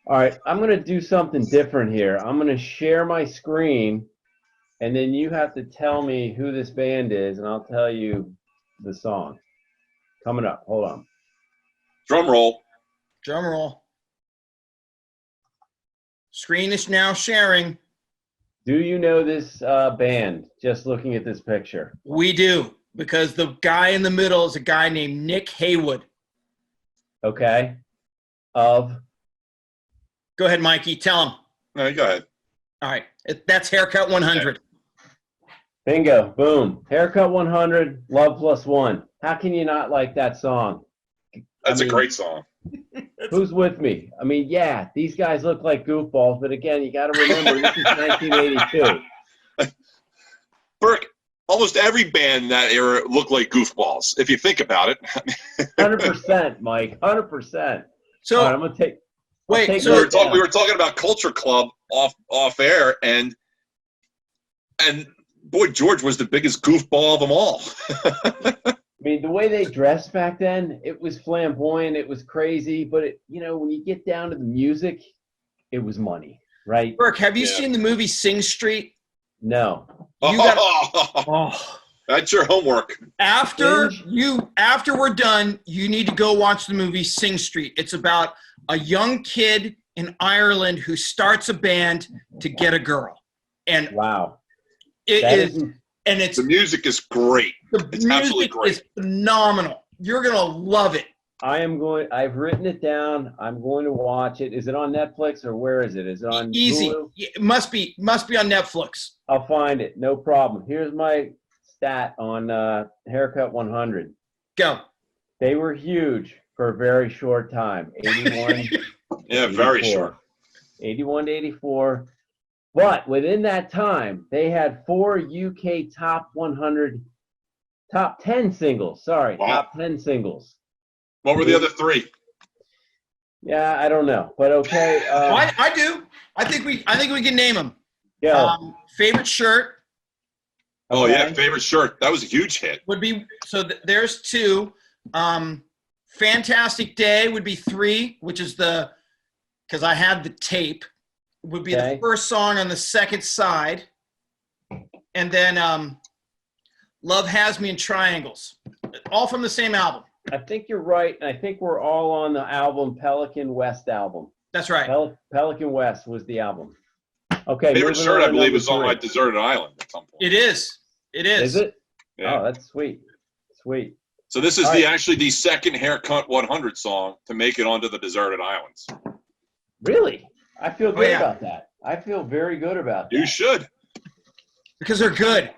All right, I'm going to do something different here. I'm going to share my screen, and then you have to tell me who this band is, and I'll tell you the song. Coming up. Hold on. Drum roll. Drum roll. Screen is now sharing. Do you know this band, just looking at this picture? We do, because the guy in the middle is a guy named Nick Haywood. Okay. Of? Go ahead, Mikey. Tell him. No, you go ahead. All right. That's Haircut 100. Bingo. Boom. Haircut 100, Love Plus One. How can you not like that song? That's a great song. Who's with me? I mean, yeah, these guys look like goofballs, but again, you got to remember, this is 1982. Burke, almost every band in that era looked like goofballs, if you think about it. 100%, Mike, 100%. So, all right, I'm going to take... Wait, so we were talking about Culture Club off air, and Boy George was the biggest goofball of them all. I mean, the way they dressed back then, it was flamboyant, it was crazy, but when you get down to the music, it was money, right? Burke, have you seen the movie Sing Street? No. That's your homework. After we're done, you need to go watch the movie Sing Street. It's about a young kid in Ireland who starts a band to get a girl. And wow. The music is great. It's absolutely great. It's phenomenal. You're going to love it. I've written it down. I'm going to watch it. Is it on Netflix or where is it? Is it on Hulu? It must be on Netflix. I'll find it. No problem. Here's my stat on Haircut 100. Go. They were huge for a very short time. 81. Yeah, very short. 81 to 84. But within that time, they had 4 UK top 10 singles. Sorry, wow. Top 10 singles. What were the other 3? Yeah, I don't know, but okay. I do. I think we can name them. Yeah. Favorite shirt. Oh okay. Yeah, favorite shirt. That was a huge hit. Would be so. There's 2. Fantastic Day would be 3, which is because I had the tape. Would be the first song on the second side, and then Love Has Me in Triangles, all from the same album. I think you're right, and I think we're all on the album Pelican West album. That's right. Pelican West was the album. Okay. Favorite shirt, I believe, is on my Deserted Island at some point. It is. Is it? Yeah. Oh, that's sweet. Sweet. So this is actually the second Haircut 100 song to make it onto the Deserted Islands. Really? I feel good about that. I feel very good about that. You should. Because they're good.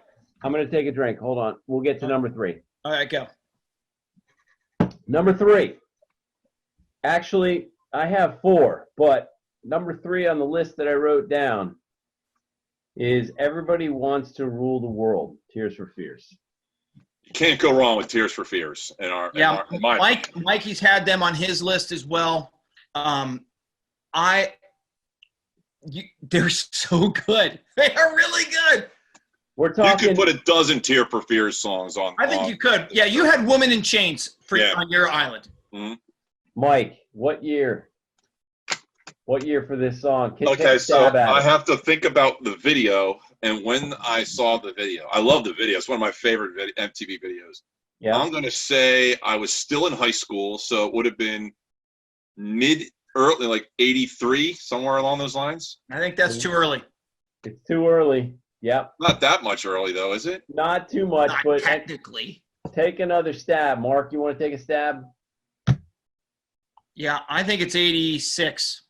I'm going to take a drink. Hold on. We'll get to number 3. All right, go. Number 3. Actually, I have 4, but number 3 on the list that I wrote down is Everybody Wants to Rule the World, Tears for Fears. You can't go wrong with Tears for Fears. In my Mikey's had them on his list as well. They're so good. They are really good. We're talking. You could put a dozen Tear for Fears songs on. I think you could. Yeah, you had Woman in Chains on your island. Mm-hmm. Mike, what year? What year for this song? Okay, so I have to think about the video and when I saw the video. I love the video. It's one of my favorite MTV videos. Yeah. I'm going to say I was still in high school, so it would have been early, like 83, somewhere along those lines. I think that's too early. It's too early. Yep. Not that much early, though, is it? Not too much, but technically. Take another stab. Mark, you want to take a stab? Yeah, I think it's 86.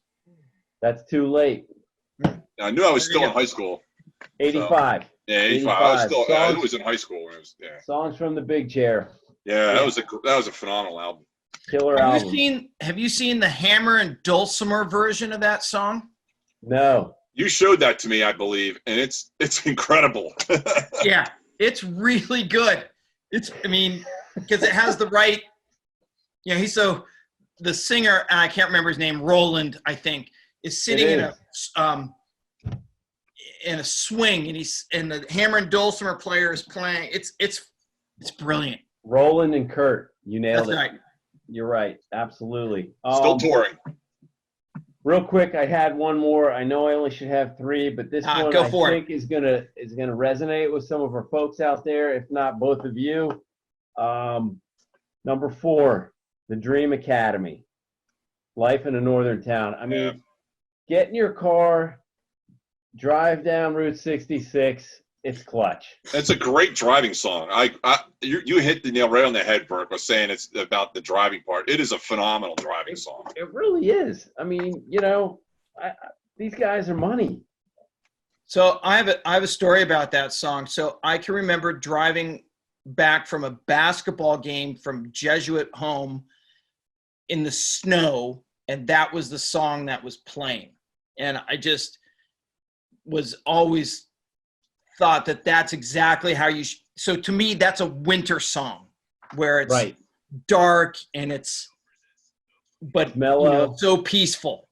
That's too late. I knew I was still in high school. 85. So, yeah, 85. I was in high school when it was. Yeah. Songs from the Big Chair. Yeah, that was a phenomenal album. Killer album. Have you seen the Hammer and Dulcimer version of that song? No. You showed that to me, I believe, and it's incredible. Yeah, it's really good. Because it has the right. Yeah, the singer, and I can't remember his name, Roland, I think, is sitting in a swing, and the Hammer and Dulcimer player is playing. It's brilliant. Roland and Kurt, you nailed it. That's right. You're right. Absolutely. Still touring. Real quick, I had one more. I know I only should have three, but this one I think is gonna resonate with some of our folks out there, if not both of you. Number 4, The Dream Academy, Life in a Northern Town. I mean, get in your car, drive down Route 66. It's clutch. It's a great driving song. You hit the nail right on the head, Burke, by saying it's about the driving part. It is a phenomenal driving song. It really is. I mean, these guys are money. So I have a story about that song. So I can remember driving back from a basketball game from Jesuit home in the snow, and that was the song that was playing. And I just was always thought that's exactly how you so to me that's a winter song where it's right. Dark and but mellow, so peaceful.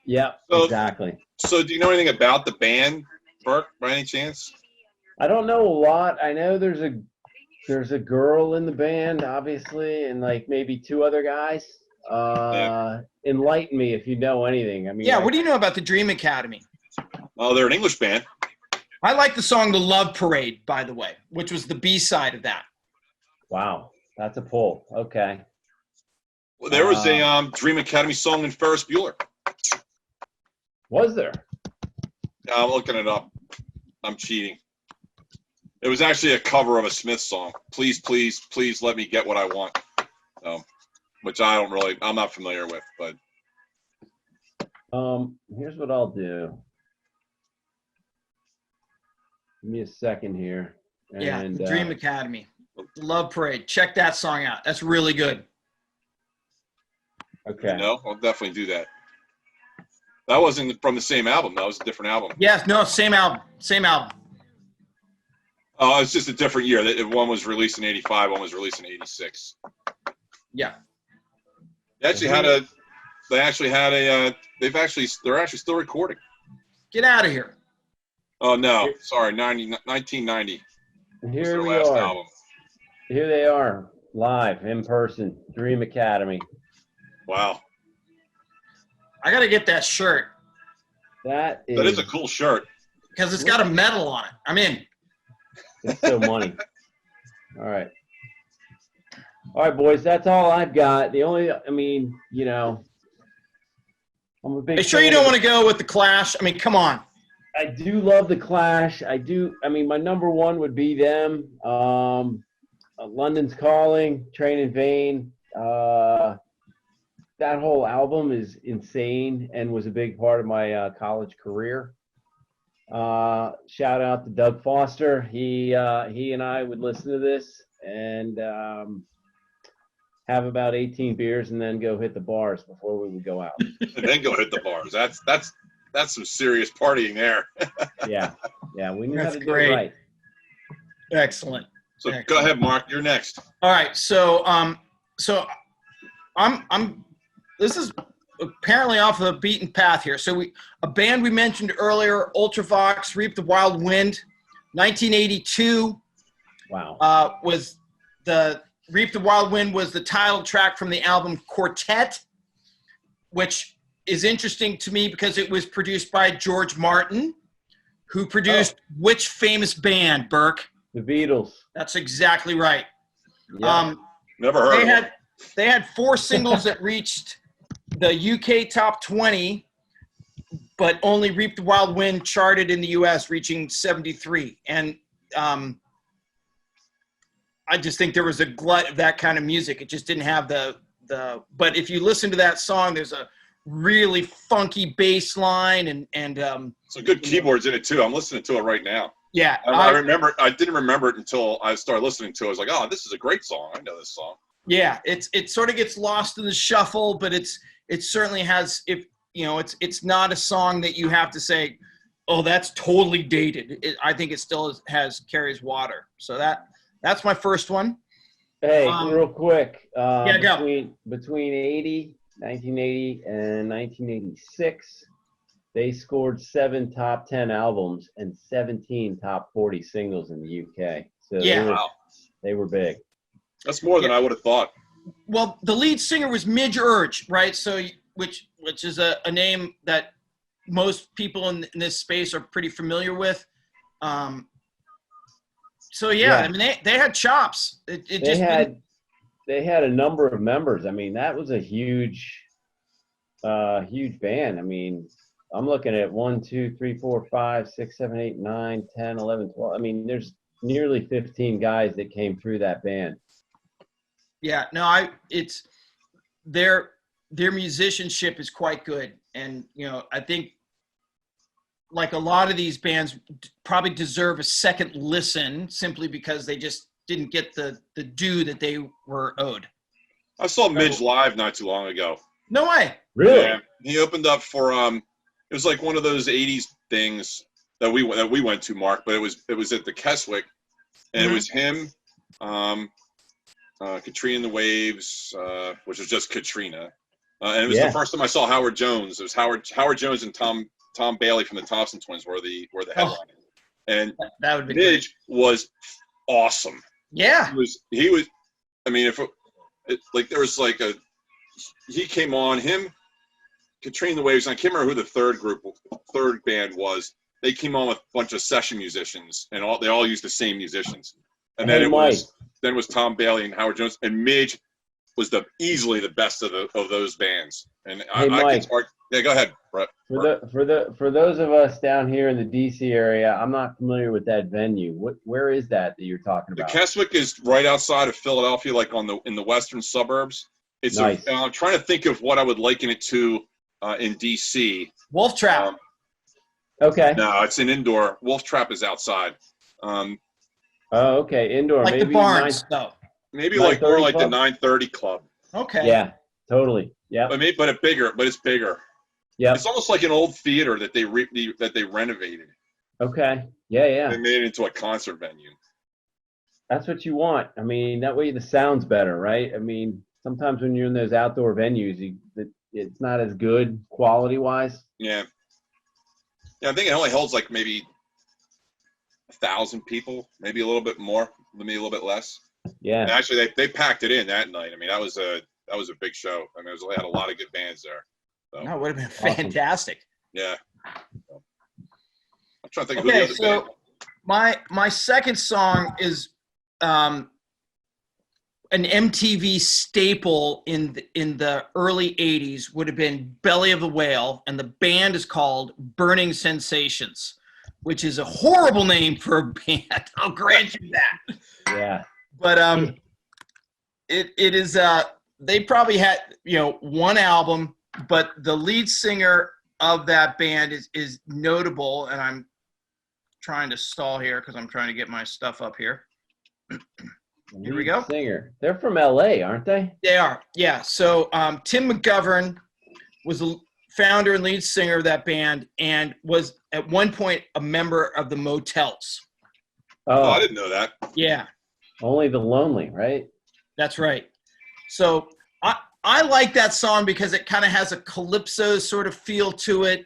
Yeah, exactly. So do you know anything about the band, Burke, by any chance? I don't know a lot. I know there's a girl in the band, obviously, and like maybe 2 other guys. Enlighten me if you know anything. I mean, what do you know about the Dream Academy? Oh, they're an English band. I like the song The Love Parade, by the way, which was the B-side of that. Wow, that's a pull. Okay. Well, there was a Dream Academy song in Ferris Bueller. Was there? I'm looking it up. I'm cheating. It was actually a cover of a Smith song. Please, please, please let me get what I want. Which I'm not familiar with, but. Here's what I'll do. Give me a second here. And, the Dream Academy. Love Parade. Check that song out. That's really good. Okay. No, I'll definitely do that. That wasn't from the same album. That was a different album. Yes, no, same album. Same album. Oh, it's just a different year. One was released in 85, one was released in 86. Yeah. They're actually still recording. Get out of here. Oh, no. Sorry, 1990. And here we are. Album. Here they are, live, in person, Dream Academy. Wow. I got to get that shirt. That is a cool shirt. Because it's got a medal on it. I'm in. It's still money. All right. All right, boys, that's all I've got. I'm a big. Are you sure you don't want to go with the Clash? I mean, come on. I do love the Clash. My number 1 would be them. London's Calling, Train in Vain. That whole album is insane and was a big part of my college career. Shout out to Doug Foster. He and I would listen to this and have about 18 beers and then go hit the bars before we would go out. And then go hit the bars. That's some serious partying there. Yeah, we knew how to do it right. Excellent. So go ahead, Mark. You're next. All right. So I'm this is apparently off the beaten path here. So a band we mentioned earlier, Ultravox, Reap the Wild Wind, 1982. Wow. Was the Reap the Wild Wind was the title track from the album Quartet, which is interesting to me because it was produced by George Martin, who produced which famous band, Burke? The Beatles. That's exactly right. Yeah. Never heard of it. They had 4 singles that reached the UK top 20, but only Reap the Wild Wind charted in the US, reaching 73. And I just think there was a glut of that kind of music. It just didn't have but if you listen to that song, there's a really funky bass line and some good keyboards in it too. I'm listening to it right now. Yeah. I remember. I didn't remember it until I started listening to it. I was like, oh, this is a great song. I know this song. Yeah, it sort of gets lost in the shuffle, but it certainly has, if you know, it's not a song that you have to say, oh, that's totally dated. I think it still carries water. So that's my first one. Hey, real quick. Yeah, go. Between 1980 and 1986, they scored 7 top 10 albums and 17 top 40 singles in the UK. So yeah, they were big. That's more than I would have thought. Well, the lead singer was Midge Ure, right? So which is a name that most people in this space are pretty familiar with. So yeah, I mean they had chops. They had a number of members. I mean, that was a huge band. I mean, I'm looking at 1, 2, 3, 4, 5, 6, 7, 8, 9, 10, 11, 12. I mean, there's nearly 15 guys that came through that band. Yeah, no, it's their musicianship is quite good, and you know, I think like a lot of these bands probably deserve a second listen simply because they just didn't get the due that they were owed. I saw Midge live not too long ago. No way. Really? Yeah, he opened up for it was like one of those '80s things that we went to, Mark, but it was at the Keswick, and it was him. Katrina and the Waves, which was just Katrina, and it was the first time I saw Howard Jones. It was Howard Jones and Tom Bailey from the Thompson Twins were the headliners, and that would be Midge was awesome. Yeah, he was. I mean, there was like he came on him, Katrina and the Waves, and I can't remember who the third band was. They came on with a bunch of session musicians, and they all used the same musicians. And then it was Tom Bailey and Howard Jones, and Midge was easily the best of those bands. And yeah, go ahead, Brett. For those of us down here in the DC area, I'm not familiar with that venue. Where is that you're talking about? The Keswick is right outside of Philadelphia, like in the western suburbs. It's nice. I'm trying to think of what I would liken it to in DC. Wolf Trap. Okay. No, it's an indoor. Wolf Trap is outside. Oh, okay, indoor. Like maybe the Barns, though. Maybe like more like the 930 Club. Okay. Yeah, totally. Yeah. But it's bigger. Yeah. It's almost like an old theater that they renovated. Okay. Yeah. They made it into a concert venue. That's what you want. I mean, that way the sound's better, right? I mean, sometimes when you're in those outdoor venues, it's not as good quality-wise. Yeah. Yeah, I think it only holds like maybe 1,000 people, maybe a little bit more, maybe a little bit less. Yeah. And actually, they packed it in that night. I mean, that was a big show. I mean, they had a lot of good bands there. So. That would have been fantastic. Yeah. I'm trying to think of who the other band. My second song is an MTV staple in the early 80s would have been Belly of the Whale, and the band is called Burning Sensations, which is a horrible name for a band. I'll grant you that. Yeah. But it is they probably had one album, but the lead singer of that band is notable, and I'm trying to stall here because I'm trying to get my stuff up here. Here we go. Singer. They're from LA, aren't they? They are, yeah. So Tim McGovern was the founder and lead singer of that band and was at one point a member of the Motels. Oh, I didn't know that. Yeah. Only the lonely, right? That's right. So I like that song because it kind of has a calypso sort of feel to it.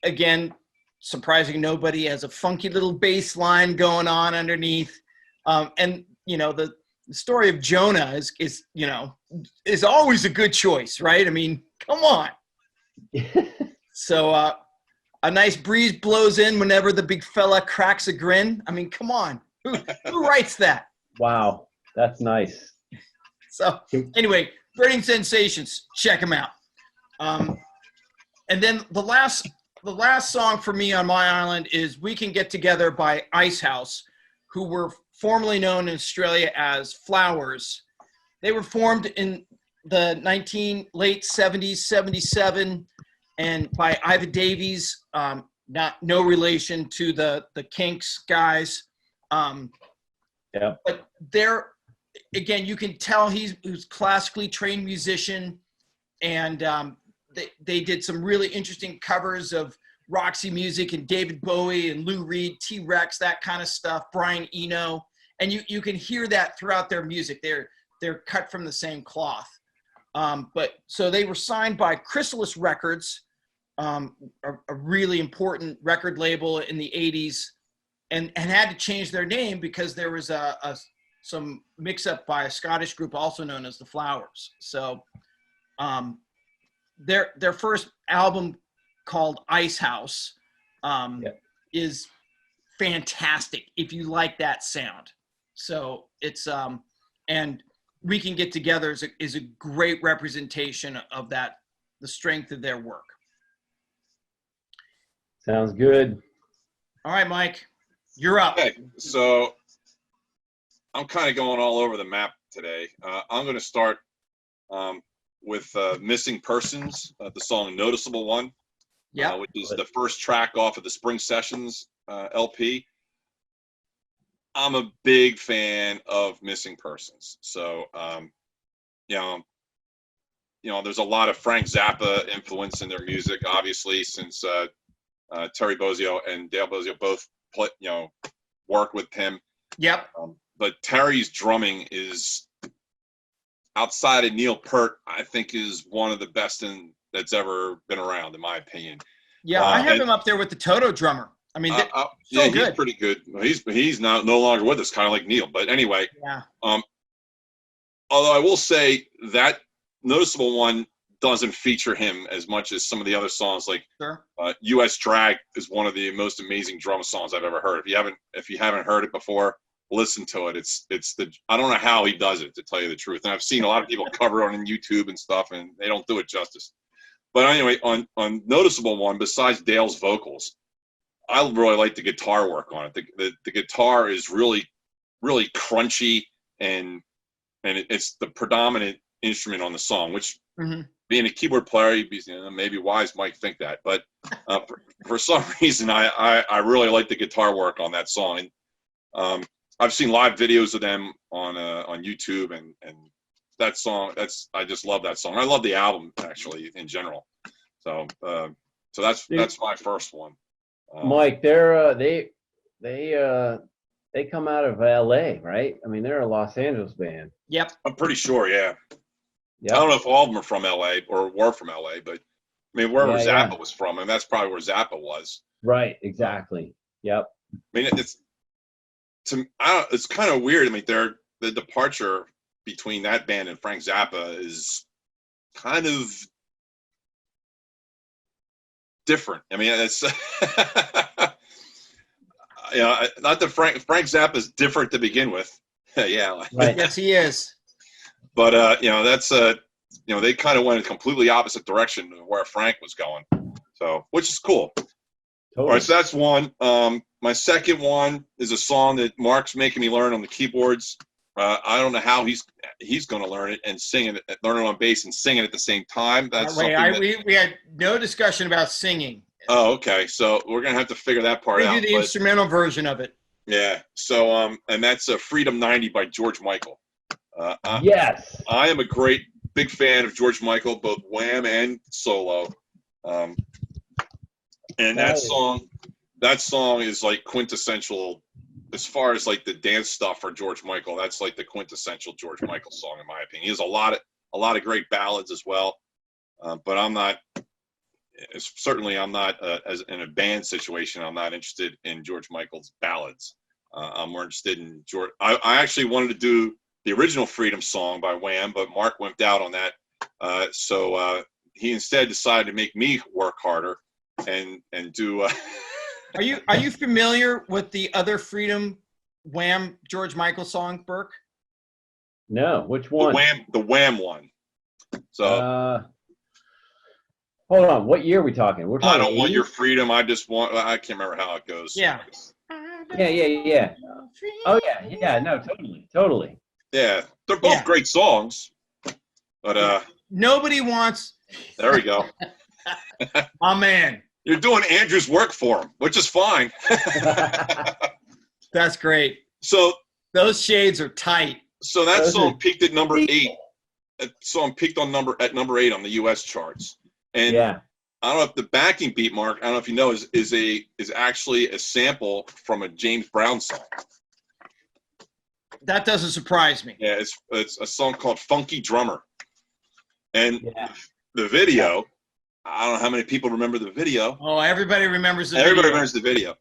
Again, surprising nobody, has a funky little bass line going on underneath. And, you know, the story of Jonah is always a good choice, right? I mean, come on. So a nice breeze blows in whenever the big fella cracks a grin. I mean, come on. Who writes that? Wow, that's nice. So anyway, Burning Sensations, check them out. And then the last song for me on my island is We Can Get Together by Icehouse, who were formerly known in Australia as Flowers. They were formed in the late 70s, 77, and by Iva Davies, no relation to the Kinks guys. Yeah. But again, you can tell he's a classically trained musician, and they did some really interesting covers of Roxy Music and David Bowie and Lou Reed, T-Rex, that kind of stuff, Brian Eno. And you can hear that throughout their music. They're cut from the same cloth. But so they were signed by Chrysalis Records, a really important record label in the 80s, and had to change their name because there was some mix-up by a Scottish group also known as the Flowers. So their first album, called Icehouse, is fantastic if you like that sound. So it's and We Can Get Together is a great representation of that, the strength of their work. Sounds good. All right, Mike, you're up. Okay, so I'm kind of going all over the map today. I'm going to start with Missing Persons, the song Noticeable One, which is the first track off of the Spring Sessions LP. I'm a big fan of Missing Persons. So, there's a lot of Frank Zappa influence in their music, obviously, since Terry Bozzio and Dale Bozzio both work with him. Yep. But Terry's drumming is, outside of Neil Peart, I think is one of the best that's ever been around, in my opinion. Yeah, I have him up there with the Toto drummer. I mean, yeah, he's pretty good. He's no longer with us, kind of like Neil. But anyway, yeah. Although I will say that Noticeable One doesn't feature him as much as some of the other songs. Like U.S. Drag is one of the most amazing drum songs I've ever heard. If you haven't heard it before, listen to it. I don't know how he does it, to tell you the truth. And I've seen a lot of people cover it on YouTube and stuff, and they don't do it justice. But anyway, on Noticeable One, besides Dale's vocals, I really like the guitar work on it. The guitar is really, really crunchy, and it's the predominant instrument on the song, which being a keyboard player, maybe wise might think that. But for some reason, I really like the guitar work on that song. And I've seen live videos of them on YouTube, and that song, I just love that song. I love the album, actually, in general. So that's my first one. Mike, they come out of LA, right? I mean, they're a Los Angeles band. Yep. I'm pretty sure, yeah. Yep. I don't know if all of them are from LA or were from LA, but I mean, wherever Zappa was from, and that's probably where Zappa was. Right, exactly. Yep. I mean, it's kind of weird. I mean, the departure between that band and Frank Zappa is kind of different. I mean, it's not that Frank Zappa is different to begin with. Yeah. Right. Yes, he is. But that's they kind of went in a completely opposite direction of where Frank was going. So, which is cool. Totally. All right, so that's one. My second one is a song that Mark's making me learn on the keyboards. I don't know how he's going to learn it and learn it on bass and sing it at the same time. That's we had no discussion about singing. Oh, okay. So we're going to have to figure that part out. We do the instrumental version of it. Yeah. So and that's Freedom 90 by George Michael. Yes. I am a big fan of George Michael, both Wham and solo. And that song is like quintessential as far as like the dance stuff for George Michael, that's like the quintessential George Michael song in my opinion. He has a lot of great ballads as well, but I'm not as in a band situation. I'm not interested in George Michael's ballads. I'm more interested in George. I actually wanted to do the original Freedom song by Wham, but Mark wimped out on that, so he instead decided to make me work harder and do. Are you familiar with the other Freedom Wham George Michael song, Burke? No, which one? The Wham one. So hold on, what year are we talking? We're talking I don't want 80s? your freedom. I can't remember how it goes. Yeah. Yeah. Oh yeah. No, totally. Yeah, they're both great songs, but nobody wants. There we go. My man. You're doing Andrew's work for him, which is fine. That's great. So those shades are tight. So that song peaked at number 8. That song peaked at number 8 on the U.S. charts. And I don't know if the backing beat, Mark, I don't know if you know, is actually a sample from a James Brown song. That doesn't surprise me. Yeah, it's a song called Funky Drummer. And the video, I don't know how many people remember the video. Oh, everybody remembers the Everybody video. remembers the video.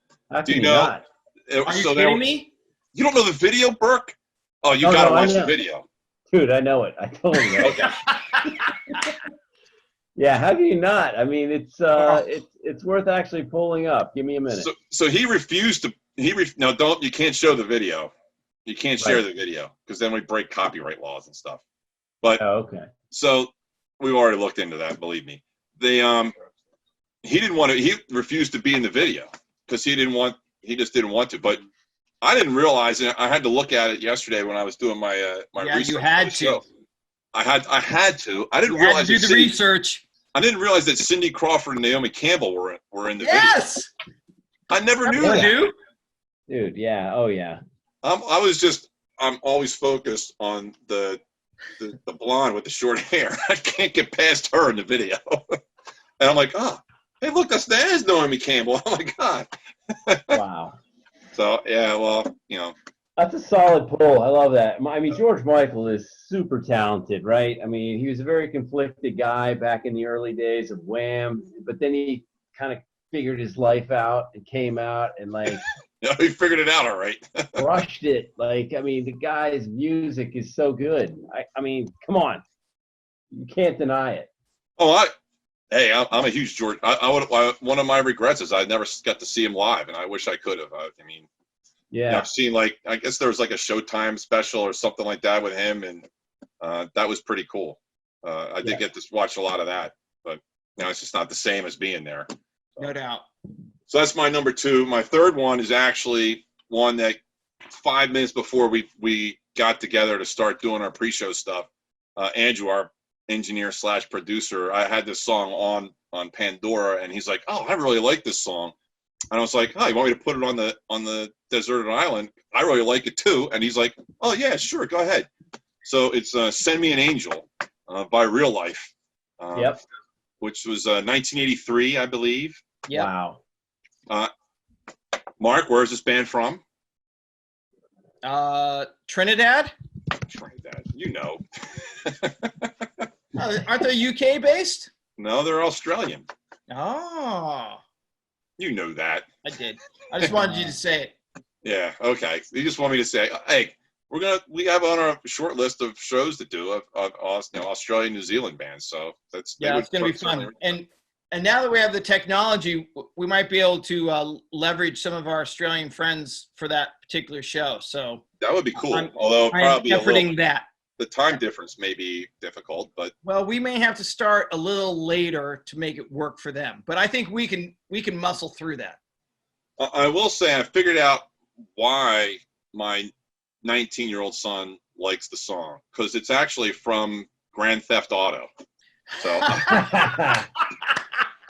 Do you know? Are you kidding me? You don't know the video, Burke? Oh, you got to watch the video. Dude, I know it. I totally know it. Okay. Yeah, how do you not? I mean, it's worth actually pulling up. Give me a minute. So he refused to. You can't show the video. You can't share the video because then we break copyright laws and stuff. But okay. So we've already looked into that. Believe me. He didn't want to. He refused to be in the video because he just didn't want to. But I didn't realize it. I had to look at it yesterday when I was doing my research. You had to. Show. I had to. I didn't you realize. Had to do the research. I didn't realize that Cindy Crawford and Naomi Campbell were in the video. Yes. I never knew that. Dude, yeah. Oh yeah. I'm always focused on the blonde with the short hair. I can't get past her in the video. And I'm like, oh, hey, look, that is Naomi Campbell. Oh my God. Wow. So yeah, well, you know. That's a solid pull. I love that. I mean, George Michael is super talented, right? I mean, he was a very conflicted guy back in the early days of Wham, but then he kind of figured his life out and came out and like he figured it out all right. crushed it. Like, I mean, the guy's music is so good. I mean, come on. You can't deny it. Oh, I'm a huge George. One of my regrets is I never got to see him live, and I wish I could have. I mean, yeah, I've seen I guess there was like a Showtime special or something like that with him, and that was pretty cool. I did get to watch a lot of that, but it's just not the same as being there. So. No doubt. So that's my number 2. My third one is actually one that 5 minutes before we got together to start doing our pre-show stuff, Andrew, our engineer / producer, I had this song on Pandora, and he's like, "Oh, I really like this song," and I was like, "Oh, you want me to put it on the deserted island? I really like it too." And he's like, "Oh yeah, sure, go ahead." So it's "Send Me an Angel" by Real Life, which was 1983, I believe. Yep. Wow. Mark, where is this band from? Trinidad. Trinidad, you know. Aren't they UK based? No, they're Australian. Oh. You know that. I did. I just wanted you to say it. Yeah. Okay. You just want me to say, hey, we have on our short list of shows to do of Australian, New Zealand bands. So it's going to be fun. And now that we have the technology, we might be able to leverage some of our Australian friends for that particular show. So that would be cool. I'm probably efforting that. The time difference may be difficult, but we may have to start a little later to make it work for them. But I think we can muscle through that. I will say I figured out why my 19-year-old son likes the song, because it's actually from Grand Theft Auto. So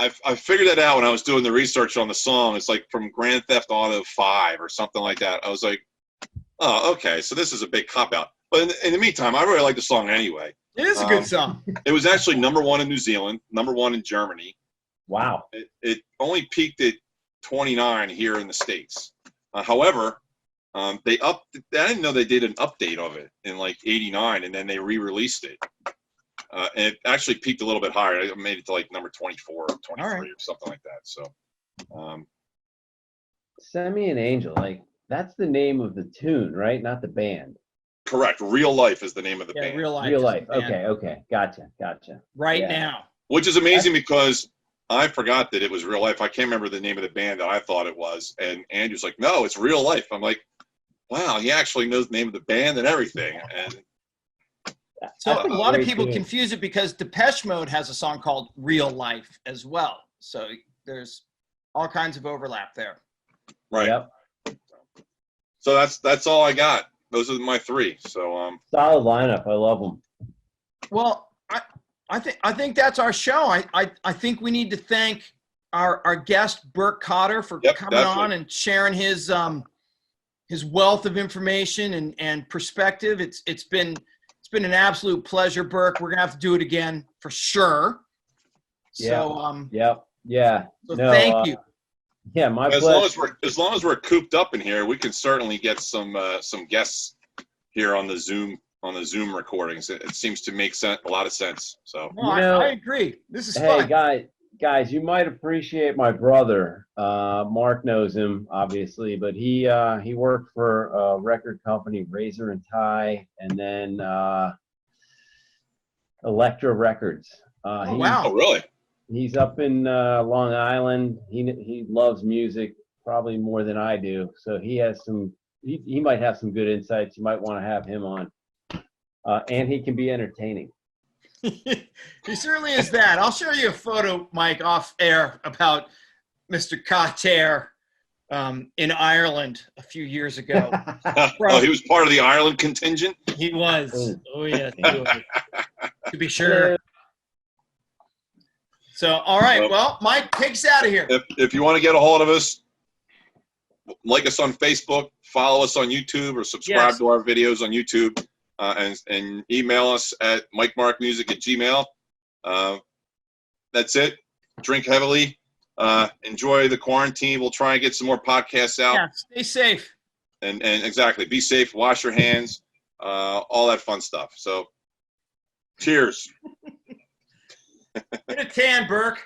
I figured that out when I was doing the research on the song. It's like from Grand Theft Auto 5 or something like that. I was like, oh, okay, so this is a big cop-out. But in the meantime, I really like the song anyway. It is a good song. It was actually number 1 in New Zealand, number 1 in Germany. Wow. It only peaked at 29 here in the States. However, I didn't know they did an update of it in like '89, and then they re-released it. And it actually peaked a little bit higher. I made it to like number 24 or 23 or something like that. So, Send Me an Angel, like that's the name of the tune, right? Not the band. correct. Real Life is the name of the band. Real life. Real Life. Okay. Gotcha. Right Yeah. now. Which is amazing because I forgot that it was Real Life. I can't remember the name of the band that I thought it was. And Andrew's like, no, it's Real Life. I'm like, wow, he actually knows the name of the band and everything. And So a lot of Great people tune. confuse it because Depeche Mode has a song called Real Life as well. So there's all kinds of overlap there. right. Yep. So that's all I got. Those are my three. So Solid lineup. I love them. Well, I think that's our show. I think we need to thank our guest Burke Cotter for coming on and sharing his wealth of information and perspective. It's been an absolute pleasure, Burke. We're gonna have to do it again for sure. So Yep. Yeah. So thank you. Yeah, my as pleasure. long as we're cooped up in here, we can certainly get some guests here on the Zoom recordings. It seems to make a lot of sense. So No, I agree. This is fun. Hey, guys, you might appreciate my brother. Mark knows him, obviously, but he worked for a record company, Razor and Tie, and then Elektra Records. Wow. Oh, really? He's up in Long Island. He loves music probably more than I do, so he has some. He might have some good insights. You might want to have him on, and he can be entertaining. He certainly is that. I'll show you a photo, Mike, off air about Mr. Cotter in Ireland a few years ago. Oh, he was part of the Ireland contingent? He was. Oh, yeah. To be sure. So, all right. Well, Mike, take us out of here. If you want to get a hold of us, like us on Facebook, follow us on YouTube, or subscribe to our videos on YouTube, and email us at MikeMarkMusic@gmail.com. That's it. Drink heavily. Enjoy the quarantine. We'll try and get some more podcasts out. Yeah, stay safe. And exactly. Be safe. Wash your hands. All that fun stuff. So, cheers. Get a tan, Burke.